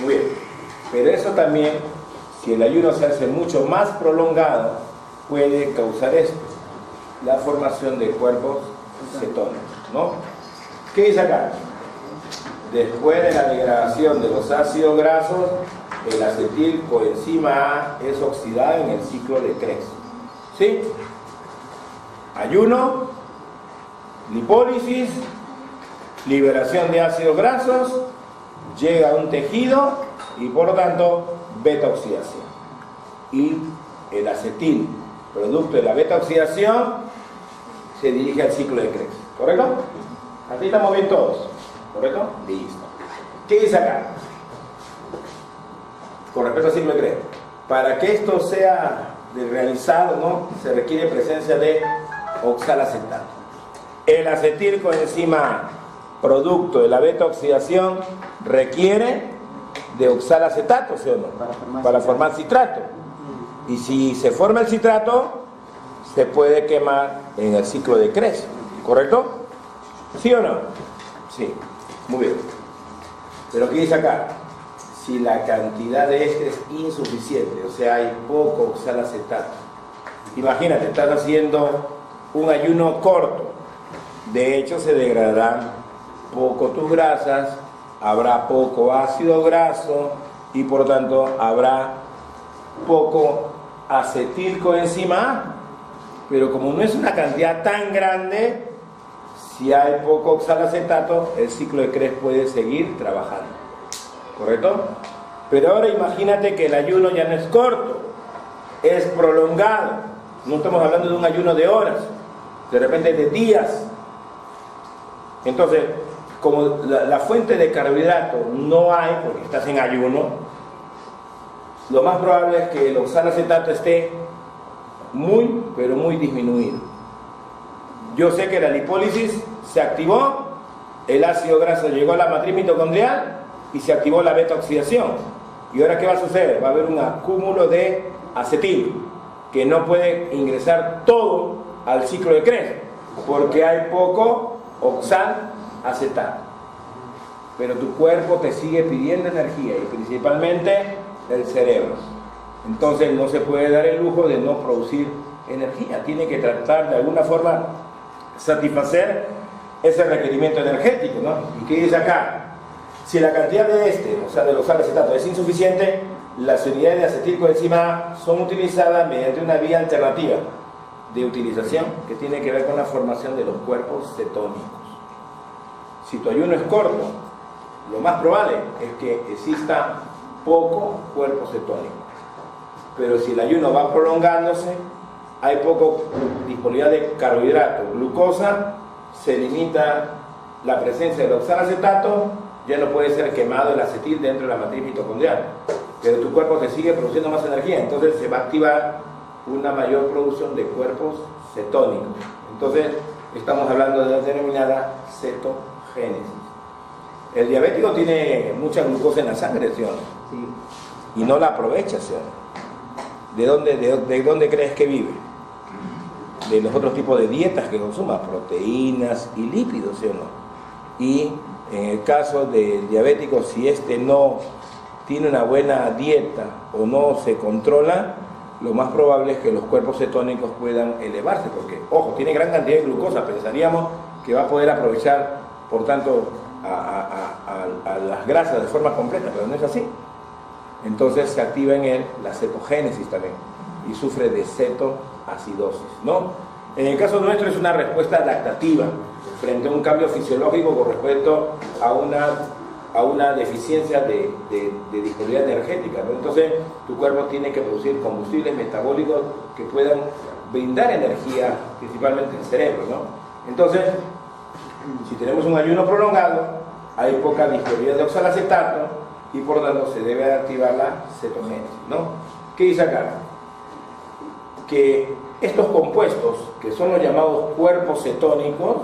Muy bien, pero eso también, si el ayuno se hace mucho más prolongado, puede causar esto, la formación de cuerpos cetónicos, ¿no? ¿Qué dice acá? Después de la degradación de los ácidos grasos, el acetilcoenzima A es oxidado en el ciclo de Krebs. ¿Sí? Ayuno, lipólisis, liberación de ácidos grasos, llega a un tejido y por lo tanto beta-oxidación. Y el acetil, producto de la beta-oxidación, se dirige al ciclo de Krebs. ¿Correcto? Así estamos bien todos. ¿Correcto? Listo. ¿Qué dice acá? Con respecto al ciclo de Krebs. Para que esto sea realizado, ¿no? Se requiere presencia de oxalacetato. El acetilcoenzima A, producto de la beta-oxidación, requiere de oxalacetato, ¿sí o no? Para formar citrato. Y si se forma el citrato, se puede quemar en el ciclo de Krebs. ¿Correcto? ¿Sí o no? Sí. Muy bien. Pero ¿qué dice acá? Si la cantidad de este es insuficiente, o sea, hay poco oxalacetato. Imagínate, estás haciendo un ayuno corto. De hecho, se degradarán poco tus grasas, habrá poco ácido graso y por lo tanto habrá poco acetilcoenzima A. Pero como no es una cantidad tan grande, si hay poco oxalacetato, el ciclo de Krebs puede seguir trabajando. ¿correcto? Pero ahora imagínate que el ayuno ya no es corto, es prolongado. No estamos hablando de un ayuno de horas, de repente de días. Entonces, como la fuente de carbohidrato no hay, porque estás en ayuno, lo más probable es que el oxalacetato esté muy, pero muy disminuido. Yo sé que la lipólisis se activó, el ácido graso llegó a la matriz mitocondrial y se activó la beta-oxidación. ¿Y ahora qué va a suceder? Va a haber un acúmulo de acetil que no puede ingresar todo al ciclo de Krebs porque hay poco oxalacetato. Pero tu cuerpo te sigue pidiendo energía y principalmente el cerebro. Entonces no se puede dar el lujo de no producir energía. Tiene que tratar de alguna forma satisfacer ese requerimiento energético, ¿no? ¿Y qué dice acá? Si la cantidad de o sea, del oxalacetato es insuficiente, las unidades de acetilcoenzima A son utilizadas mediante una vía alternativa de utilización que tiene que ver con la formación de los cuerpos cetónicos. Si tu ayuno es corto, lo más probable es que exista poco cuerpo cetónico. Pero si el ayuno va prolongándose, hay poco disponibilidad de carbohidrato, glucosa, se limita la presencia del oxalacetato, ya no puede ser quemado el acetil dentro de la matriz mitocondrial, pero tu cuerpo te sigue produciendo más energía, entonces se va a activar una mayor producción de cuerpos cetónicos. Entonces estamos hablando de la denominada cetogénesis. El diabético tiene mucha glucosa en la sangre, ¿sí o no? Sí. Y no la aprovecha, ¿sí o no? ¿De dónde crees que vive? De los otros tipos de dietas que consuma, proteínas y lípidos, ¿sí o no? Y en el caso del diabético, si no tiene una buena dieta o no se controla, lo más probable es que los cuerpos cetónicos puedan elevarse, porque, ojo, tiene gran cantidad de glucosa, pensaríamos que va a poder aprovechar, por tanto, a las grasas de forma completa, pero no es así. Entonces se activa en él la cetogénesis también y sufre de cetoacidosis, ¿no? En el caso nuestro es una respuesta adaptativa frente a un cambio fisiológico con respecto a una deficiencia de disponibilidad energética, ¿no? Entonces tu cuerpo tiene que producir combustibles metabólicos que puedan brindar energía, principalmente el cerebro, ¿no? Entonces, si tenemos un ayuno prolongado, hay poca disponibilidad de oxalacetato y por lo tanto se debe activar la cetogénesis, ¿no? ¿Qué dice acá? Que estos compuestos, que son los llamados cuerpos cetónicos,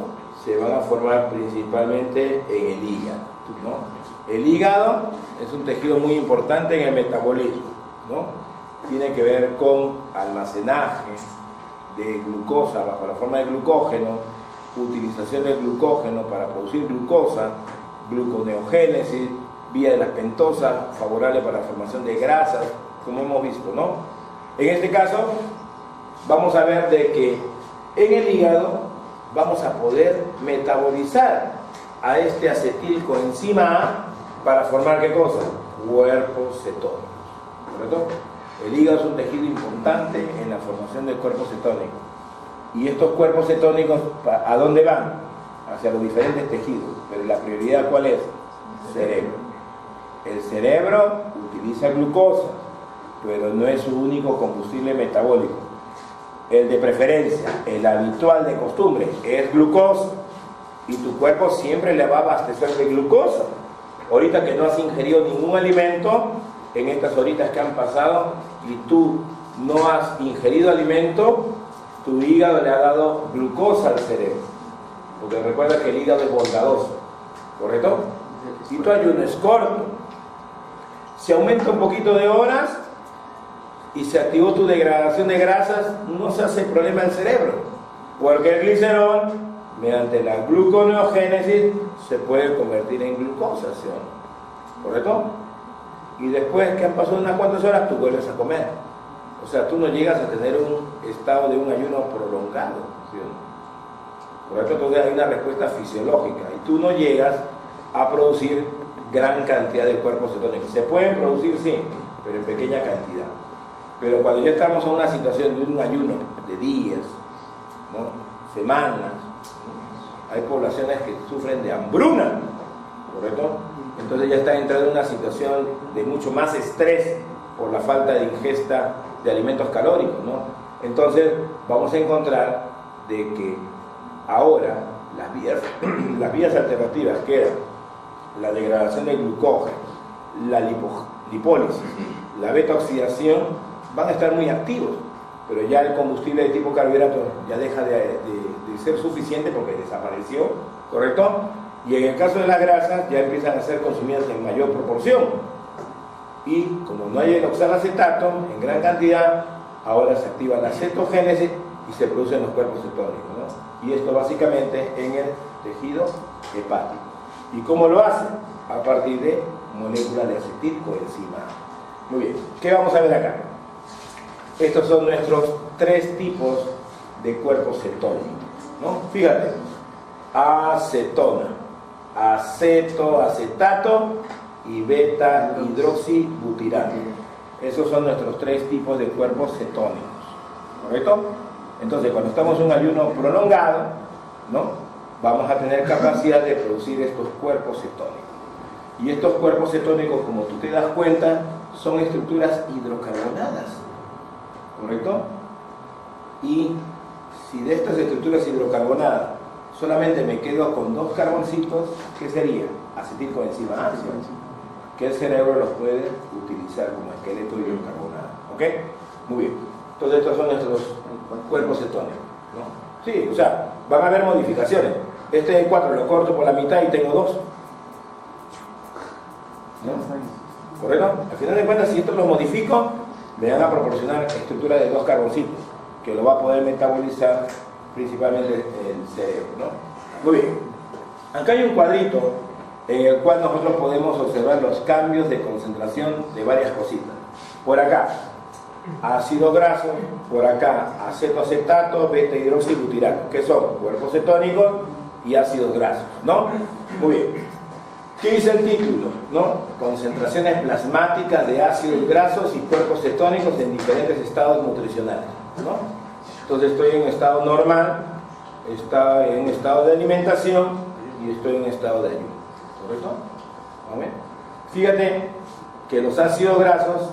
se van a formar principalmente en el hígado, ¿no? El hígado es un tejido muy importante en el metabolismo, ¿no? Tiene que ver con almacenaje de glucosa bajo la forma de glucógeno, utilización del glucógeno para producir glucosa, gluconeogénesis, vía de las pentosas, favorable para la formación de grasas, como hemos visto, ¿no? En este caso, vamos a ver de que en el hígado vamos a poder metabolizar a este acetilcoenzima A para formar ¿qué cosa? Cuerpos cetónicos, ¿correcto? El hígado es un tejido importante en la formación de cuerpos cetónicos. Y estos cuerpos cetónicos, ¿a dónde van? Hacia los diferentes tejidos. Pero la prioridad, ¿cuál es? Cerebro. El cerebro utiliza glucosa, pero no es su único combustible metabólico. El de preferencia, el habitual de costumbre, es glucosa. Y tu cuerpo siempre le va a abastecer de glucosa. Ahorita que no has ingerido ningún alimento, en estas horitas que han pasado, y tú no has ingerido alimento, tu hígado le ha dado glucosa al cerebro. Porque recuerda que el hígado es bondadoso, ¿correcto? Si tu ayuno es corto, se aumenta un poquito de horas y se activó tu degradación de grasas, no se hace problema al cerebro, porque el glicerol, mediante la gluconeogénesis, se puede convertir en glucosa, ¿sí o no? ¿Correcto? Y después que han pasado unas cuantas horas, tú vuelves a comer. O sea, tú no llegas a tener un estado de un ayuno prolongado, ¿sí o no? ¿Correcto? Entonces hay una respuesta fisiológica y tú no llegas a producir gran cantidad de cuerpos cetónicos. Se pueden producir, sí, pero en pequeña cantidad. Pero cuando ya estamos en una situación de un ayuno de días, ¿no? Semanas, ¿no? Hay poblaciones que sufren de hambruna, ¿correcto? entonces ya están entrando en una situación de mucho más estrés por la falta de ingesta de alimentos calóricos, ¿no? Entonces vamos a encontrar de que ahora las vías alternativas, que eran la degradación del glucógeno, la lipólisis, la beta oxidación, van a estar muy activos, pero ya el combustible de tipo carbohidrato ya deja de ser suficiente porque desapareció, ¿correcto? Y en el caso de las grasas ya empiezan a ser consumidas en mayor proporción, y como no hay el oxalacetato en gran cantidad, ahora se activa la cetogénesis y se producen los cuerpos cetónicos, ¿no? Y esto básicamente en el tejido hepático. ¿Y cómo lo hace? A partir de moléculas de acetilcoenzima A. Muy bien, ¿qué vamos a ver acá? Estos son nuestros 3 tipos de cuerpos cetónicos, ¿no? Fíjate, acetona, acetato y beta hidroxibutirato. Esos son nuestros 3 tipos de cuerpos cetónicos, ¿correcto? Entonces, cuando estamos en un ayuno prolongado, ¿no?, vamos a tener capacidad de producir estos cuerpos cetónicos. Y estos cuerpos cetónicos, como tú te das cuenta, son estructuras hidrocarbonadas, ¿correcto? Y si de estas estructuras hidrocarbonadas solamente me quedo con 2 carboncitos, ¿qué sería? Acetilcoenzima A, que el cerebro los puede utilizar como esqueleto hidrocarbonado, ¿ok? Muy bien. Entonces estos son nuestros cuerpos cetónicos, ¿no? Sí, o sea, van a haber modificaciones. Este de 4 lo corto por la mitad y tengo 2, ¿no? ¿Correcto? Al final de cuentas, si estos los modifico, me van a proporcionar estructuras de 2 carboncitos, que lo va a poder metabolizar principalmente el cerebro, ¿no? Muy bien. Acá hay un cuadrito en el cual nosotros podemos observar los cambios de concentración de varias cositas. Por acá, ácido graso, por acá, acetoacetato, beta hidroxibutirato, que son cuerpos cetónicos y ácidos grasos, ¿no? Muy bien. ¿Qué dice el título? ¿No? Concentraciones plasmáticas de ácidos grasos y cuerpos cetónicos en diferentes estados nutricionales, ¿no? Entonces estoy en estado normal, está en estado de alimentación y estoy en estado de ayuno, ¿correcto? ¿Vale? Fíjate que los ácidos grasos,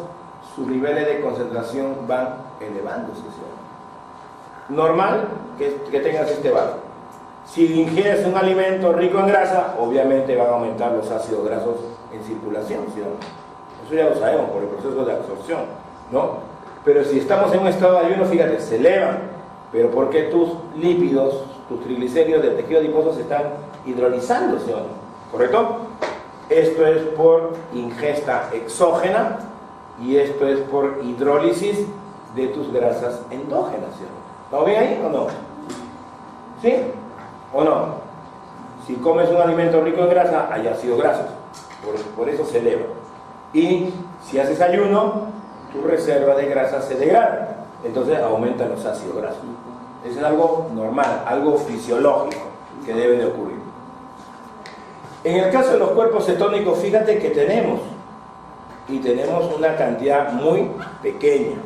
sus niveles de concentración van elevándose, ¿sí? Normal que tengas este valor. Si ingieres un alimento rico en grasa, obviamente van a aumentar los ácidos grasos en circulación, ¿sí? Eso ya lo sabemos por el proceso de absorción, ¿no? Pero si estamos en un estado de ayuno, fíjate, se elevan. Pero ¿por qué tus lípidos, tus triglicéridos del tejido adiposo se están hidrolizando, ¿sí o no? ¿Correcto? Esto es por ingesta exógena y esto es por hidrólisis de tus grasas endógenas, ¿sí o no? ¿Estamos bien ahí o no? ¿Sí? ¿O no? Si comes un alimento rico en grasa, hay ácidos grasos, por eso se eleva. Y si haces ayuno, tu reserva de grasa se degrada, entonces aumentan los ácidos grasos. Eso es algo normal, algo fisiológico que debe de ocurrir. En el caso de los cuerpos cetónicos, fíjate que tenemos una cantidad muy pequeña,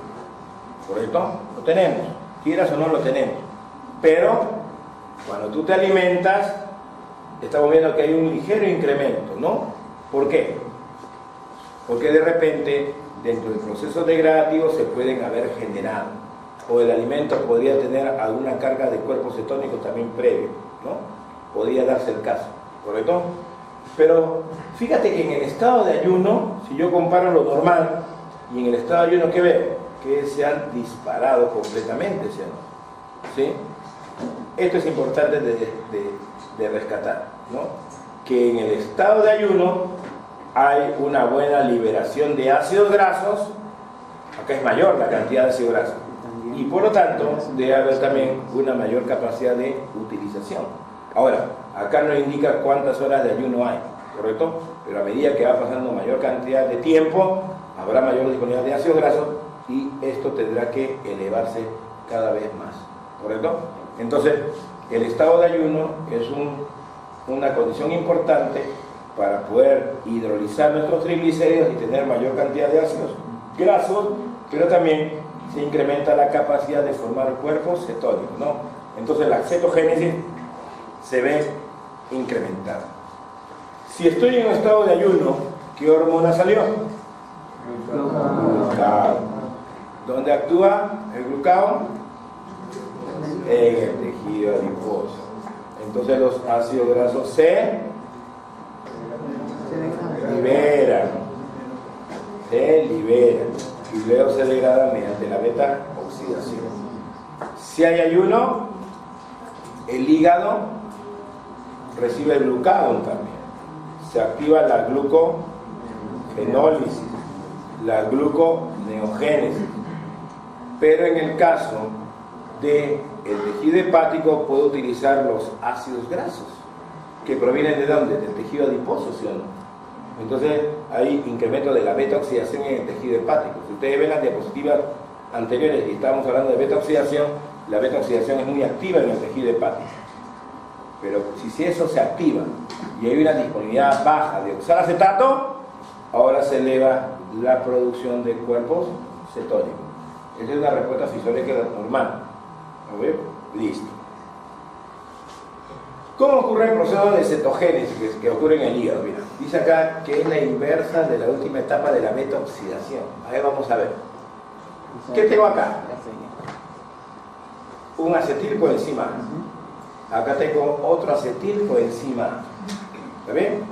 ¿correcto? Lo tenemos, quieras o no lo tenemos, pero cuando tú te alimentas, estamos viendo que hay un ligero incremento, ¿no? ¿Por qué? Porque de repente, dentro del proceso degradativo se pueden haber generado, o el alimento podría tener alguna carga de cuerpos cetónicos también previo, ¿no? Podría darse el caso, ¿correcto? Pero fíjate que en el estado de ayuno, si yo comparo lo normal, y en el estado de ayuno, ¿qué veo? Que se han disparado completamente, ¿sí? ¿Sí? Esto es importante de rescatar, ¿no? Que en el estado de ayuno hay una buena liberación de ácidos grasos, acá es mayor la cantidad de ácidos grasos, y por lo tanto debe haber también una mayor capacidad de utilización. Ahora, acá no indica cuántas horas de ayuno hay, ¿correcto? Pero a medida que va pasando mayor cantidad de tiempo, habrá mayor disponibilidad de ácidos grasos y esto tendrá que elevarse cada vez más, ¿correcto? Entonces, el estado de ayuno es una condición importante para poder hidrolizar nuestros triglicéridos y tener mayor cantidad de ácidos grasos, pero también se incrementa la capacidad de formar cuerpos cetónicos, ¿no? Entonces la cetogénesis se ve incrementada. Si estoy en un estado de ayuno, ¿qué hormona salió? Glucagón. ¿Dónde actúa el glucagón? En el tejido adiposo. Entonces los ácidos grasos se liberan. Y luego se degradan mediante la beta oxidación. Si hay ayuno, el hígado recibe el glucagón también. Se activa la glucogenólisis, la gluconeogénesis. Pero en el caso del tejido hepático puede utilizar los ácidos grasos, que provienen ¿de dónde? Del tejido adiposo, ¿sí o no? Entonces hay incremento de la beta oxidación en el tejido hepático. Si ustedes ven las diapositivas anteriores y estábamos hablando de beta oxidación, la beta oxidación es muy activa en el tejido hepático. Pero si eso se activa y hay una disponibilidad baja de oxalacetato, ahora se eleva la producción de cuerpos cetónicos. Esa es una respuesta fisiológica normal. ¿Lo ven? Listo. ¿Cómo ocurre el proceso de cetogénesis que ocurre en el hígado? Mira, dice acá que es la inversa de la última etapa de la beta-oxidación. A ver, vamos a ver. ¿Qué tengo acá? Un acetilcoenzima A. Acá tengo otro acetilcoenzima A. ¿Está bien?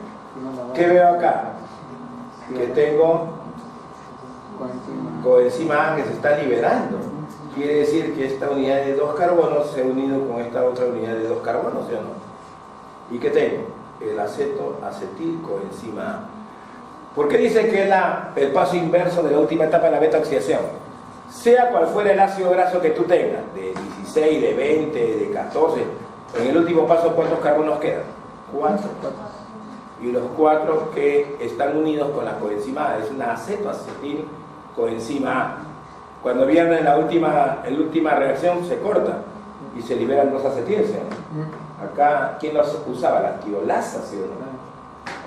¿Qué veo acá? Que tengo coenzima A que se está liberando. Quiere decir que esta unidad de 2 carbonos se ha unido con esta otra unidad de 2 carbonos, ¿sí o no? ¿Y qué tengo? El acetilcoenzima A. ¿Por qué dice que es el paso inverso de la última etapa de la beta-oxidación? Sea cual fuera el ácido graso que tú tengas, de 16, de 20, de 14, en el último paso, ¿cuántos carbonos quedan? 4. Y los 4 que están unidos con la coenzima A, es una acetoacetilcoenzima A. Cuando viene la última reacción, se corta y se liberan 2 acetiles, ¿sí? Acá, ¿quién los usaba? La tiolasa, ¿sí o no?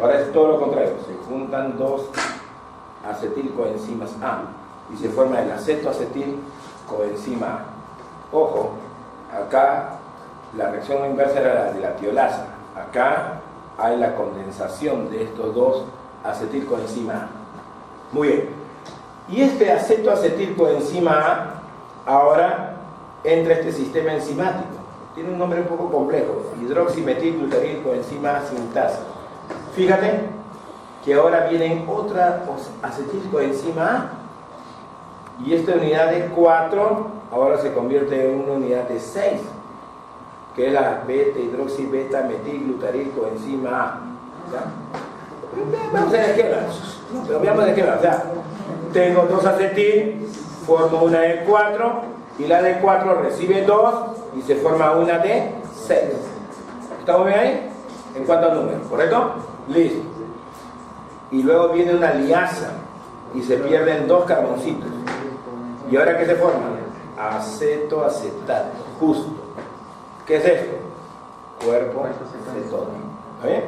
Ahora es todo lo contrario, se juntan 2 acetilcoenzimas A y se forma el acetoacetilcoenzima A. Ojo, acá la reacción inversa era la de la tiolasa. Acá hay la condensación de estos 2 acetilcoenzima A. Muy bien. Y este acetoacetilcoenzima A ahora entra a este sistema enzimático. Tiene un nombre un poco complejo, hidroximetilglutarilcoenzima sintasa. Fíjate que ahora vienen otra acetilcoenzima A y esta unidad de 4 ahora se convierte en una unidad de 6, que es la beta-hidroxibeta-metilglutarilcoenzima A. ¿Ya? Vamos a ver qué va. Pero veamos de qué va. O sea, tengo 2 acetil, formo una de 4 y la de 4 recibe 2 y se forma una de 6. ¿Estamos bien ahí? En cuanto a números, ¿correcto? Listo. Y luego viene una liasa y se pierden 2 carboncitos. ¿Y ahora qué se forma? Acetoacetato, justo. ¿Qué es esto? Cuerpo cetónico. ¿Está bien?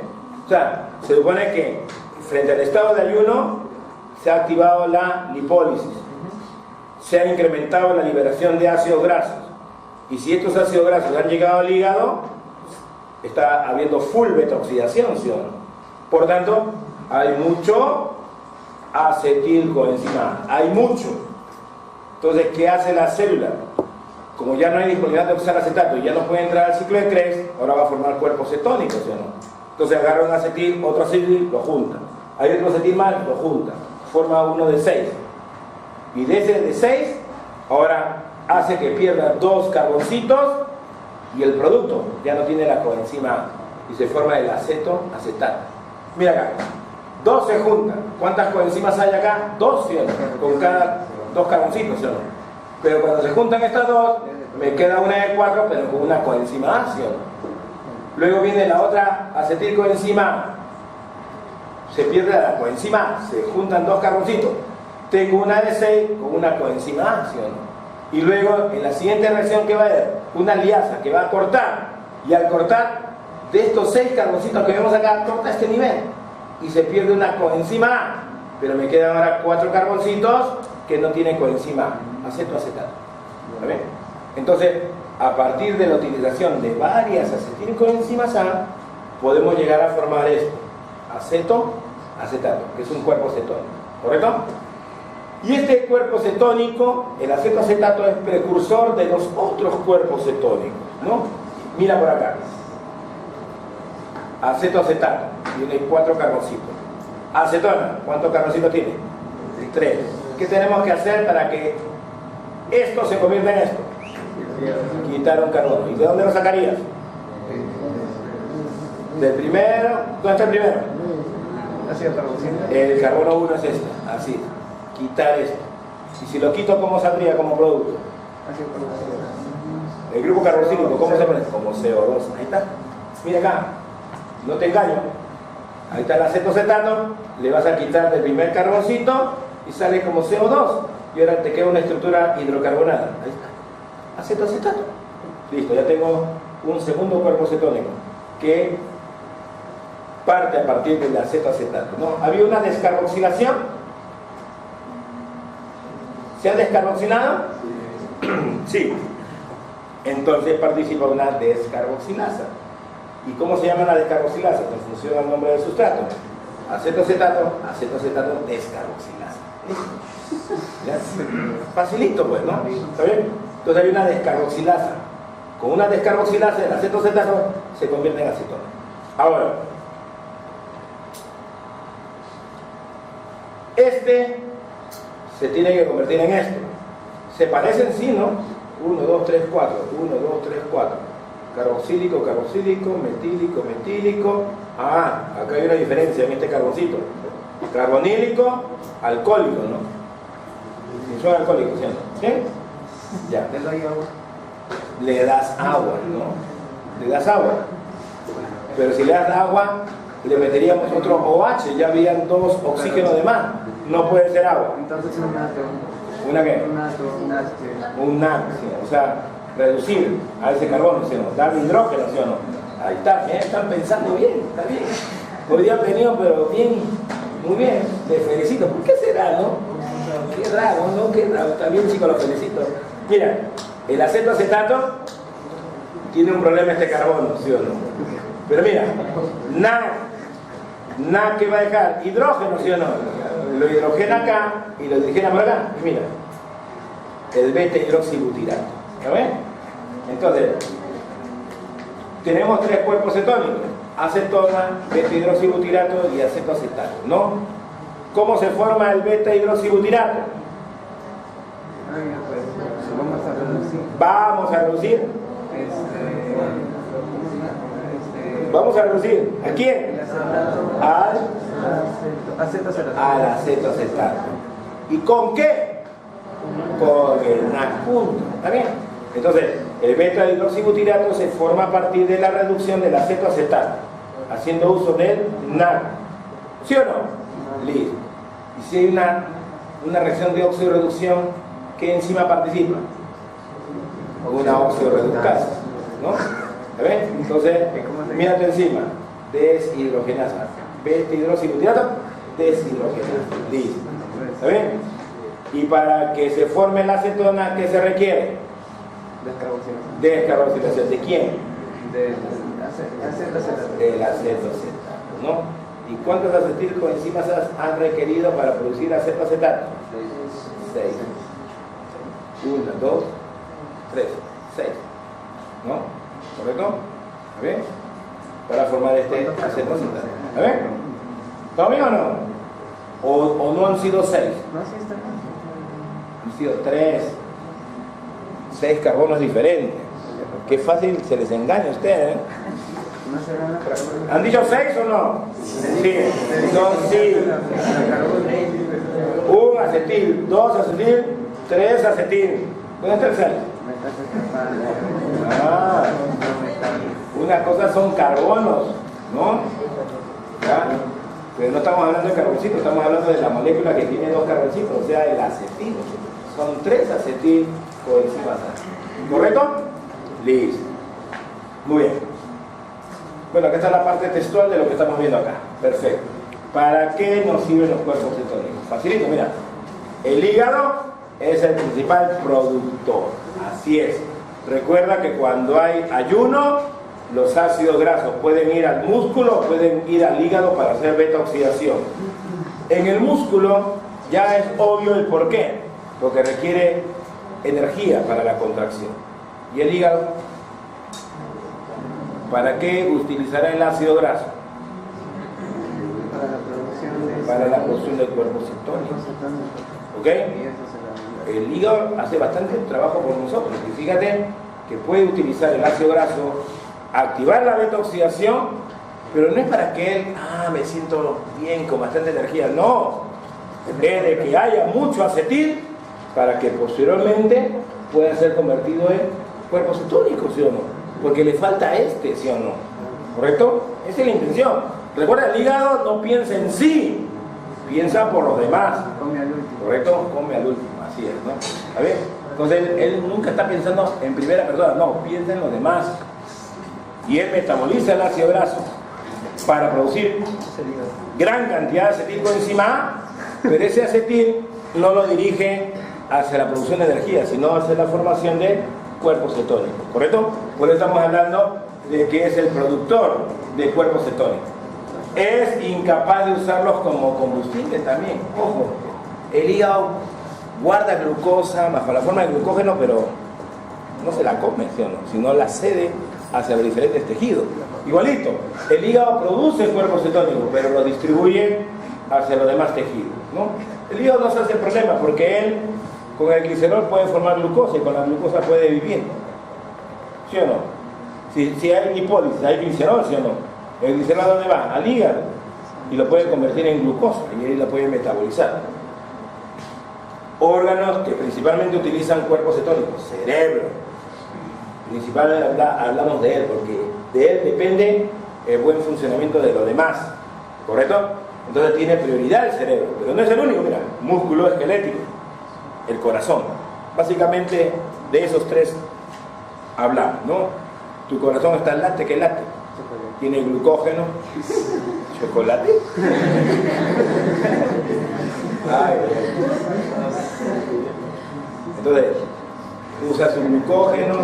O sea, se supone que frente al estado de ayuno se ha activado la lipólisis, se ha incrementado la liberación de ácidos grasos, y si estos ácidos grasos han llegado al hígado, está habiendo full beta-oxidación, ¿sí o no? Por tanto, hay mucho acetilcoenzima A, hay mucho. Entonces, ¿qué hace la célula? Como ya no hay disponibilidad de oxalacetato y ya no puede entrar al ciclo de Krebs, ahora va a formar cuerpos cetónicos, ¿sí o no? Entonces agarra un acetil, otro acetil, lo junta. Hay otro acetil más, lo junta. Forma uno de 6. Y de ese de 6, ahora hace que pierda 2 carboncitos y el producto ya no tiene la coenzima A y se forma el acetoacetato. Mira acá, 2 se juntan. ¿Cuántas coenzimas hay acá? 2, ¿sí o no? Con cada 2 carboncitos, ¿sí o no? Pero cuando se juntan estas 2, me queda una de 4, pero con una coenzima A, ¿sí o no? Luego viene la otra acetilcoenzima A. Se pierde la coenzima A, se juntan 2 carboncitos. Tengo una de 6 con una coenzima A, ¿sí o no? Y luego en la siguiente reacción, ¿qué va a haber? Una liasa que va a cortar. Y al cortar, de estos 6 carboncitos que vemos acá, corta este nivel. Y se pierde una coenzima A. Pero me quedan ahora 4 carboncitos que no tienen coenzima A. Acetoacetato. ¿Está bien? Entonces, a partir de la utilización de varias acetilcoenzimas A, podemos llegar a formar esto. acetato, que es un cuerpo cetónico, ¿correcto? Y este cuerpo cetónico, el acetoacetato, es precursor de los otros cuerpos cetónicos, ¿no? Mira por acá. Acetoacetato, tiene 4 carboncitos. Acetona, ¿cuántos carboncitos tiene? 3. ¿Qué tenemos que hacer para que esto se convierta en esto? Quitar un carbono. ¿Y de dónde lo sacarías? Del primero. ¿Dónde está el primero? El carbono 1 es este, así. Quitar esto. Y si lo quito, ¿cómo saldría como producto? El grupo carboxílico, ¿cómo se pone? Como CO2. Ahí está. Mira acá. No te engaño. Ahí está el acetoacetato. Le vas a quitar del primer carboncito y sale como CO2. Y ahora te queda una estructura hidrocarbonada. Ahí está. Acetoacetato. Listo, ya tengo un segundo cuerpo cetónico que parte a partir del acetoacetato, ¿no? ¿Había una descarboxilación? ¿Se ha descarboxilado? Sí. Entonces participa una descarboxilasa. ¿Y cómo se llama la descarboxilasa? En función al nombre del sustrato. Acetoacetato, descarboxilasa. ¿Ya? Facilito, pues, ¿no? ¿Está bien? Entonces hay una descarboxilasa. Con una descarboxilasa, el acetoacetato se convierte en acetona. Ahora, este se tiene que convertir en esto. Se parecen, sí, ¿no? 1, 2, 3, 4. 1, 2, 3, 4. Carboxílico, carboxílico, metílico, metílico. Ah, acá hay una diferencia en este carboncito. Carbonílico, alcohólico, ¿no? Son alcohólicos, ¿sí? ¿Sí? Ya. Le doy agua. Le das agua, ¿no? Le das agua. Pero si le das agua, le meteríamos otro OH, ya habían 2 oxígenos de más. No puede ser agua. Entonces un nato. ¿Una qué? Un NaC, ¿sí? O sea, reducir a ese carbono, ¿sí o no? Darle hidrógeno, ¿sí o no? Ahí está, están pensando bien, está bien. Hoy día han venido, pero bien, muy bien, les felicito. ¿Por qué será, no? Qué raro, ¿no? Qué raro, está bien, chicos, los felicito. Mira, el acetoacetato tiene un problema este carbono, ¿sí o no? Pero mira, NaC que va a dejar hidrógeno, ¿sí o no? Lo hidrogena acá y lo hidrogena por acá. Y mira, el beta-hidroxibutirato. ¿Ya ven? Entonces, tenemos 3 cuerpos cetónicos: acetona, beta-hidroxibutirato y acetoacetato, ¿no? ¿Cómo se forma el beta-hidroxibutirato? Vamos a reducir. Vamos a reducir. ¿A quién? Al acetoacetato. ¿Y con qué? Con el NaC junto. ¿Está bien? Entonces, el beta-hidroxibutirato se forma a partir de la reducción del acetoacetato, haciendo uso del NaC. ¿Sí o no? Listo. Y si hay una reacción de oxidorreducción, ¿qué enzima participa? Una oxidorreductasa, ¿no? ¿Está bien? Entonces, mira tu enzima, deshidrogenasa. Beta-hidroxibutirato, deshidrogenasa. Listo. ¿Está bien? Y para que se forme la acetona, ¿qué se requiere? Descarboxilación. ¿De quién? Del acetoacetato, ¿no? ¿Y cuántas acetilcoenzimas han requerido para producir acetoacetato? 6. 1, 2, 3, 6. ¿No? ¿Correcto? ¿Está bien? Para formar este acetoacetato. ¿Está bien? ¿Está bien o no? ¿O no han sido 6? No, sí está bien. Han sido 3. 6 carbonos diferentes. Qué fácil se les engaña a ustedes, ¿eh? ¿Han dicho 6 o no? Sí. Son sí. 1 acetil, 2 acetil, 3 acetil. ¿Dónde está el 6? Ah, unas cosas son carbonos, ¿no? ¿Ya? Pero no estamos hablando de carboncito, estamos hablando de la molécula que tiene 2 carboncitos, o sea, el acetil. Son 3 acetilcoenzimas. ¿Correcto? Listo. Muy bien. Bueno, acá está la parte textual de lo que estamos viendo acá. Perfecto. ¿Para qué nos sirven los cuerpos cetónicos? Facilito, mira. El hígado es el principal productor. Así es. Recuerda que cuando hay ayuno, los ácidos grasos pueden ir al músculo o pueden ir al hígado para hacer beta oxidación. En el músculo ya es obvio el por qué, porque requiere energía para la contracción. ¿Y el hígado? ¿Para qué utilizará el ácido graso? Para la producción del cuerpo cetónico. ¿Ok? El hígado hace bastante trabajo por nosotros. Y fíjate que puede utilizar el ácido graso, activar la beta oxidación, pero no es para que él, me siento bien, con bastante energía. No, es de que haya mucho acetil para que posteriormente pueda ser convertido en cuerpo cetónico, ¿sí o no? Porque le falta ¿sí o no? ¿Correcto? Esa es la intención. Recuerda, el hígado no piensa en sí, piensa por los demás. Come al último. ¿Correcto? Come al último, así es, ¿no? ¿Está bien? Entonces él nunca está pensando en primera persona, no, piensa en los demás. Y él metaboliza el ácido graso para producir gran cantidad de acetilcoenzima A, pero ese acetil no lo dirige hacia la producción de energía, sino hacia la formación de cuerpos cetónicos, ¿correcto? Por eso estamos hablando de que es el productor de cuerpos cetónicos. Es incapaz de usarlos como combustible también. Ojo, el hígado guarda glucosa bajo la forma de glucógeno, pero no se la come, ¿sí o no? Sino la cede hacia los diferentes tejidos. Igualito, el hígado produce cuerpos cetónicos, pero lo distribuye hacia los demás tejidos, ¿no? El hígado no se hace problema porque él con el glicerol puede formar glucosa y con la glucosa puede vivir, ¿sí o no? Si hay lipólisis, hay glicerol, ¿sí o no? ¿El glicerol a dónde va? Al hígado, y lo puede convertir en glucosa y ahí lo puede metabolizar. Órganos que principalmente utilizan cuerpos cetónicos, cerebro. Principalmente hablamos de él, porque de él depende el buen funcionamiento de los demás, ¿correcto? Entonces tiene prioridad el cerebro, pero no es el único, mira, músculo esquelético, el corazón. Básicamente de esos tres hablamos, ¿no? Tu corazón está en late, ¿qué late? Tiene glucógeno, chocolate. Ay. Entonces, usa su glucógeno,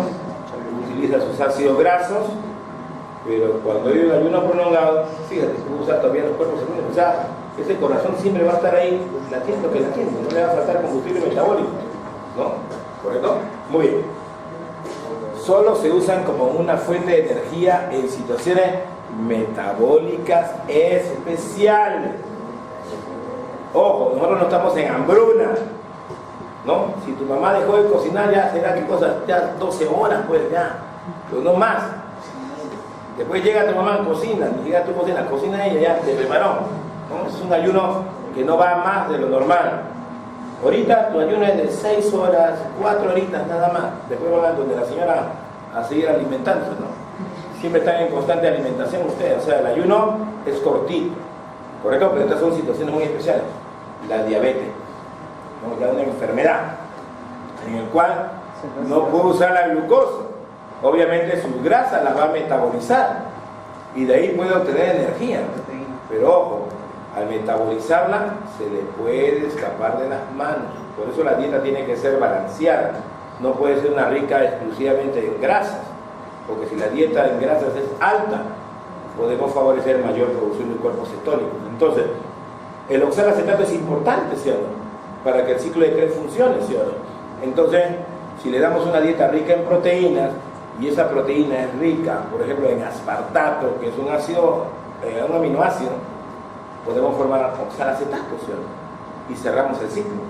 utiliza sus ácidos grasos, pero cuando hay un ayuno prolongado, fíjate, usa todavía los cuerpos cetónicos. O sea, ese corazón siempre va a estar ahí latiendo, no le va a faltar combustible metabólico, ¿no? ¿Correcto? Muy bien. Solo se usan como una fuente de energía en situaciones metabólicas especiales. Ojo, nosotros no estamos en hambruna, ¿no? Si tu mamá dejó de cocinar, ya será que cosa, ya 12 horas, pues ya, pero no más. Después llega tu mamá, cocina, llega tu cocina ella, ya te preparó, ¿no? Es un ayuno que no va más de lo normal. Ahorita tu ayuno es de 6 horas, 4 horitas nada más. Después van donde la señora a seguir alimentándose, ¿no? Siempre están en constante alimentación ustedes, o sea, el ayuno es cortito, ¿correcto? Pero estas son situaciones muy especiales. La diabetes, ¿no? Ya una enfermedad en el cual no puede usar la glucosa. Obviamente sus grasas las va a metabolizar y de ahí puede obtener energía. Pero ojo, al metabolizarla se le puede escapar de las manos. Por eso la dieta tiene que ser balanceada. No puede ser una rica exclusivamente en grasas, porque si la dieta en grasas es alta, podemos favorecer mayor producción de cuerpos cetónicos. Entonces, el oxalacetato es importante, ¿sí o no? Para que el ciclo de Krebs funcione, ¿sí o no? Entonces, si le damos una dieta rica en proteínas, y esa proteína es rica, por ejemplo, en aspartato, que es un ácido, un aminoácido, podemos formar oxalacetato, ¿sí o no? Y cerramos el ciclo.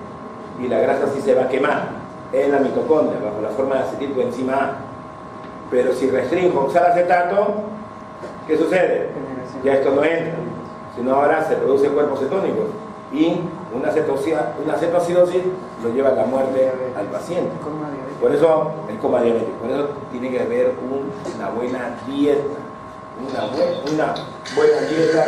Y la grasa sí se va a quemar en la mitocondria, bajo la forma de acetilcoenzima A. Pero si restringo oxalacetato, ¿qué sucede? Ya esto no entra, sino ahora se produce cuerpos cetónicos y una cetoacidosis lo lleva a la muerte al paciente. Por eso el coma diabético, por eso tiene que haber una buena dieta, una buena dieta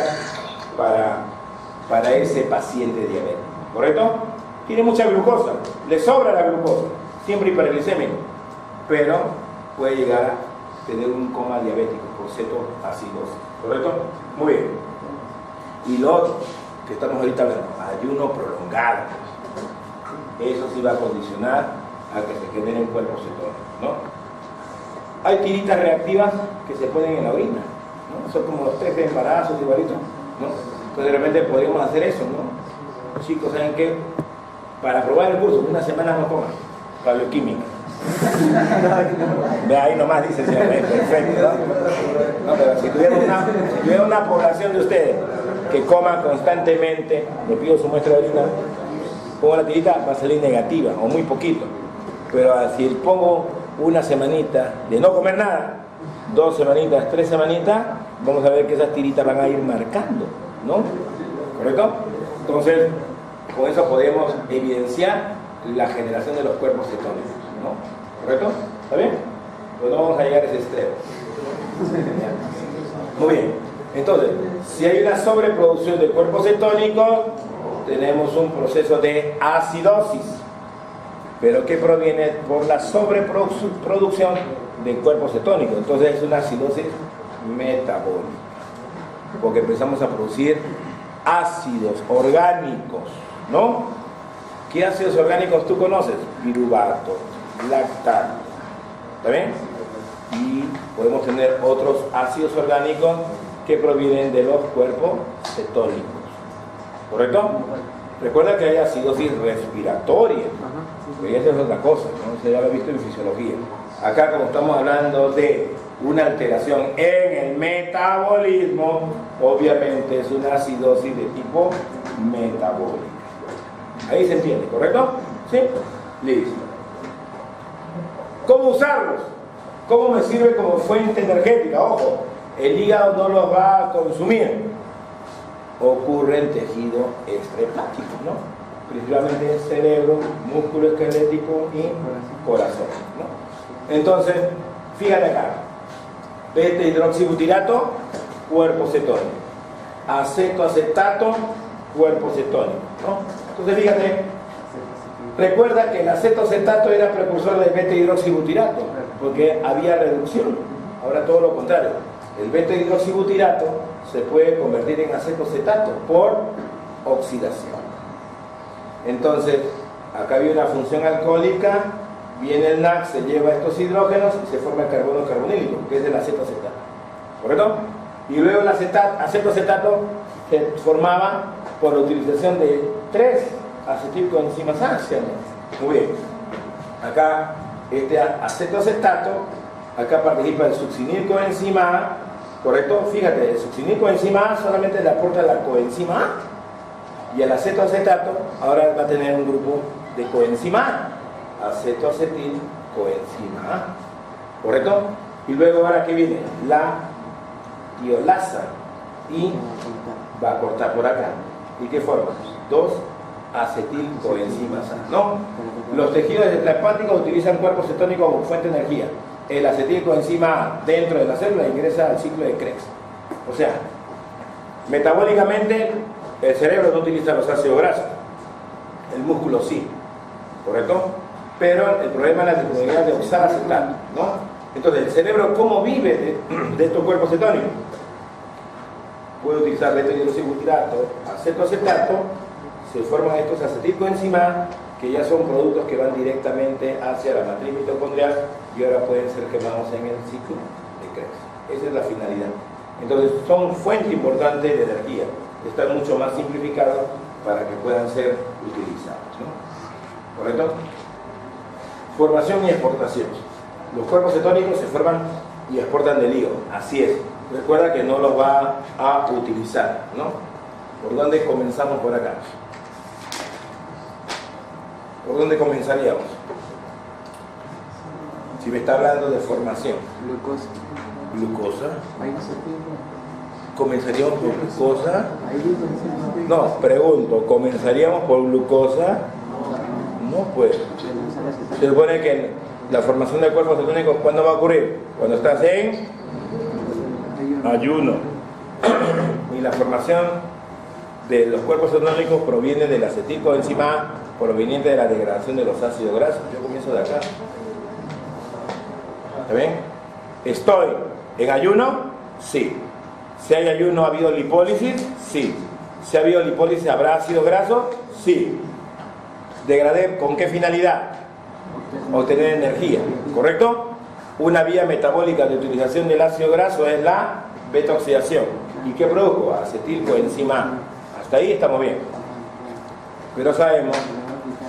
para ese paciente diabético, ¿correcto? Tiene mucha glucosa, le sobra la glucosa, siempre hiperglicémico, pero puede llegar a tener un coma diabético por cetoacidosis, ¿correcto? Muy bien. Y lo otro, que estamos ahorita hablando, ayuno prolongado. Eso sí va a condicionar a que se generen cuerpos cetónicos, ¿no? hay tiritas reactivas que se ponen en la orina, ¿no? Son como los test de embarazos igualitos, ¿no? Entonces de repente podríamos hacer eso, ¿no? Chicos, ¿saben qué? Para probar el curso, una semana no coman, la bioquímica. Ve ahí nomás dice, señor, perfecto, ¿no? No, pero si tuviera una población de ustedes que coman constantemente, le pido su muestra de orina, pongo la tirita, va a salir negativa o muy poquito. Pero si pongo una semanita de no comer nada, 2 semanitas, 3 semanitas, vamos a ver que esas tiritas van a ir marcando, ¿no? ¿Correcto? Entonces, con eso podemos evidenciar la generación de los cuerpos cetónicos, ¿no? ¿Correcto? ¿Está bien? Pero no vamos a llegar a ese extremo. Muy bien. Entonces, si hay una sobreproducción de cuerpos cetónicos, tenemos un proceso de acidosis, pero que proviene por la sobreproducción de cuerpos cetónicos. Entonces es una acidosis metabólica, porque empezamos a producir ácidos orgánicos, ¿no? ¿Qué ácidos orgánicos tú conoces? Piruvato, lactato, ¿está bien? Y podemos tener otros ácidos orgánicos que provienen de los cuerpos cetónicos, ¿correcto? Recuerda que hay acidosis respiratoria, porque esa es otra cosa, ¿no? Eso ya lo he visto en fisiología. Acá, como estamos hablando de una alteración en el metabolismo, obviamente es una acidosis de tipo metabólica. Ahí se entiende, ¿correcto? ¿Sí? Listo. ¿Cómo usarlos? ¿Cómo me sirve como fuente energética? Ojo, el hígado no los va a consumir. Ocurre en tejido extrahepático, ¿no? Principalmente cerebro, músculo esquelético y corazón, ¿no? Entonces, fíjate acá. Beta-hidroxibutirato, cuerpo cetónico. Acetoacetato, cuerpo cetónico, ¿no? Entonces, fíjate, recuerda que el acetoacetato era precursor del beta-hidroxibutirato, porque había reducción. Ahora todo lo contrario. El beta-hidroxibutirato se puede convertir en acetoacetato por oxidación. Entonces, acá había una función alcohólica, viene el NAC, se lleva estos hidrógenos y se forma el carbono carbonílico, que es el acetoacetato. ¿Correcto? Y luego el acetoacetato se formaba por la utilización de 3 acetilcoenzimas ácidas. Muy bien. Acá, este acetoacetato, acá participa el succinilcoenzima A, ¿correcto? Fíjate, el succinilcoenzima A solamente le aporta la coenzima A, y el acetoacetato ahora va a tener un grupo de coenzima A, acetoacetilcoenzima A, ¿correcto? Y luego ahora que viene la tiolasa y va a cortar por acá. ¿Y qué forma? 2 acetilcoenzimas A. No, los tejidos extrahepáticos utilizan cuerpos cetónicos como fuente de energía. El acetilcoenzima A dentro de la célula ingresa al ciclo de Krebs. O sea, metabólicamente el cerebro no utiliza los ácidos grasos, el músculo sí, ¿correcto? Pero el problema es la disponibilidad de oxalacetato, ¿no? Entonces, ¿el cerebro cómo vive de estos cuerpos cetónicos? Puede utilizar beta-hidroxibutirato, acetoacetato, se forman estos acetilcoenzimas que ya son productos que van directamente hacia la matriz mitocondrial y ahora pueden ser quemados en el ciclo de Krebs. Esa es la finalidad. Entonces, son fuente importante de energía. Están mucho más simplificados para que puedan ser utilizados, ¿no? ¿Correcto? Formación y exportación. Los cuerpos cetónicos se forman y exportan del hígado, así es. Recuerda que no los va a utilizar, ¿no? ¿Por dónde comenzamos por acá? ¿Por dónde comenzaríamos? Si me está hablando de formación. Glucosa. ¿Glucosa? Ahí no se tiene. ¿Comenzaríamos por glucosa? No, pregunto, ¿comenzaríamos por glucosa? No, pues. Se supone que la formación de cuerpos cetónicos, ¿cuándo va a ocurrir? Cuando estás en ayuno. Y la formación de los cuerpos cetónicos proviene del acetilcoenzima A, proveniente de la degradación de los ácidos grasos. Yo comienzo de acá. ¿Está bien? ¿Estoy en ayuno? Sí. Si hay ayuno, ¿ha habido lipólisis? Sí. Si ha habido lipólisis, ¿habrá ácido graso? Sí. ¿Degradé con qué finalidad? Obtener energía, ¿correcto? Una vía metabólica de utilización del ácido graso es la beta-oxidación. ¿Y qué produjo? Acetilcoenzima A. Hasta ahí estamos bien. Pero sabemos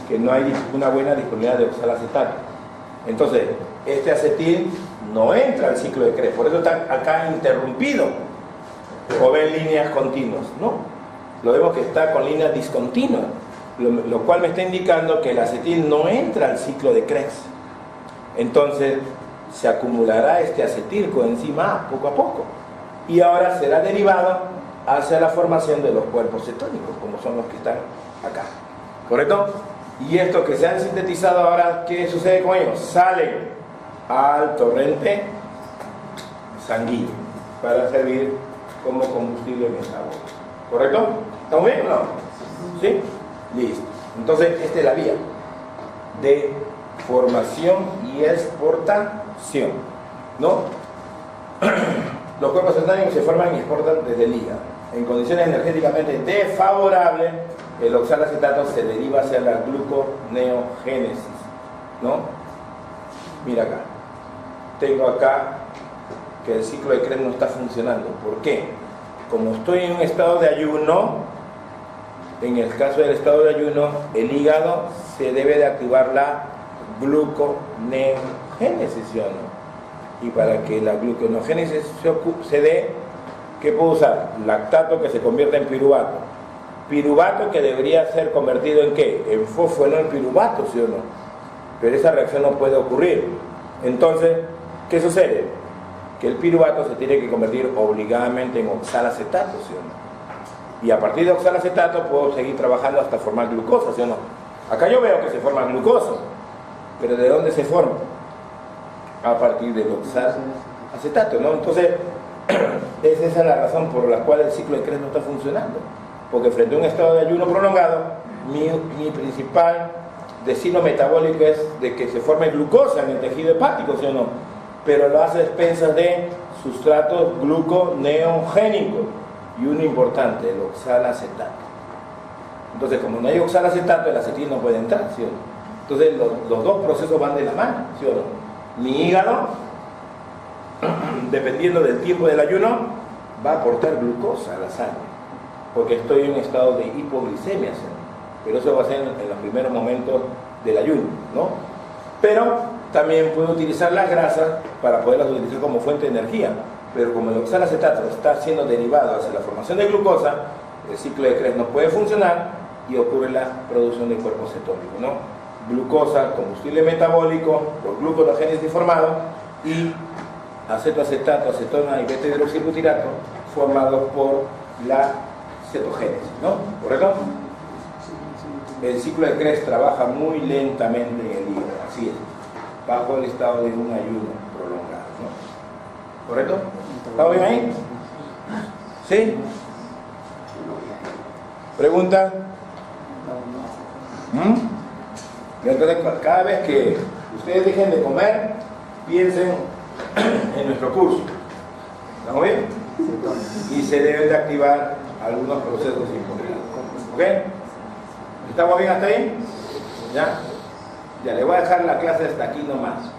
que no hay una buena disponibilidad de oxalacetato. Entonces, este acetil no entra al ciclo de Krebs, por eso está acá interrumpido. O ven líneas continuas, no. Lo vemos que está con líneas discontinuas, lo cual me está indicando que el acetil no entra al ciclo de Krebs. Entonces, se acumulará este acetilcoenzima A poco a poco. Y ahora será derivado hacia la formación de los cuerpos cetónicos, como son los que están acá. ¿Correcto? Y estos que se han sintetizado ahora, ¿qué sucede con ellos? Salen al torrente sanguíneo para servir como combustible metabólico. ¿Correcto? ¿Estamos bien o no? ¿Sí? Listo. Entonces, esta es la vía de formación y exportación, ¿no? Los cuerpos cetónicos se forman y exportan desde el hígado. En condiciones energéticamente desfavorables, el oxalacetato se deriva hacia la gluconeogénesis, ¿no? Mira acá. Tengo acá que el ciclo de Krebs no está funcionando. ¿Por qué? Como estoy en un estado de ayuno, en el caso del estado de ayuno, el hígado se debe de activar la gluconeogénesis, ¿sí o no? Y para que la gluconeogénesis se dé, ¿qué puedo usar? Lactato que se convierte en piruvato. Piruvato que debería ser convertido en ¿qué? En fosfenol piruvato, ¿sí o no? Pero esa reacción no puede ocurrir. Entonces, ¿qué sucede? Que el piruvato se tiene que convertir obligadamente en oxalacetato, ¿sí o no? Y a partir de oxalacetato puedo seguir trabajando hasta formar glucosa, ¿sí o no? Acá yo veo que se forma glucosa, pero ¿de dónde se forma? A partir del oxalacetato, ¿no? Entonces, esa es la razón por la cual el ciclo de Krebs no está funcionando. Porque frente a un estado de ayuno prolongado, mi principal destino metabólico es de que se forme glucosa en el tejido hepático, ¿sí o no? Pero lo hace a expensas de sustratos gluconeogénicos y uno importante, el oxalacetato. Entonces, como no hay oxalacetato, el acetil no puede entrar, ¿sí o no? Entonces, los dos procesos van de la mano, ¿sí o no? Mi hígado, dependiendo del tiempo del ayuno, va a aportar glucosa a la sangre, porque estoy en un estado de hipoglicemia, ¿sí? Pero eso va a ser en los primeros momentos del ayuno, ¿no? Pero también puedo utilizar las grasas para poderlas utilizar como fuente de energía, pero como el oxalacetato está siendo derivado hacia la formación de glucosa, el ciclo de Krebs no puede funcionar y ocurre la producción de cuerpos cetónicos, ¿no? Glucosa, combustible metabólico por gluconeogénesis formado, y acetoacetato, acetona y beta-hidroxibutirato formados por la cetogénesis, ¿no? ¿Correcto? El ciclo de Krebs trabaja muy lentamente en el hígado, así es, bajo el estado de un ayuno prolongado, ¿no? ¿Correcto? ¿Estamos bien ahí? ¿Sí? ¿Pregunta? Entonces, cada vez que ustedes dejen de comer, piensen en nuestro curso. ¿Estamos bien? Y se deben de activar algunos procesos importantes. ¿Ok? ¿Estamos bien hasta ahí? ¿Ya? Ya, le voy a dejar la clase hasta aquí nomás.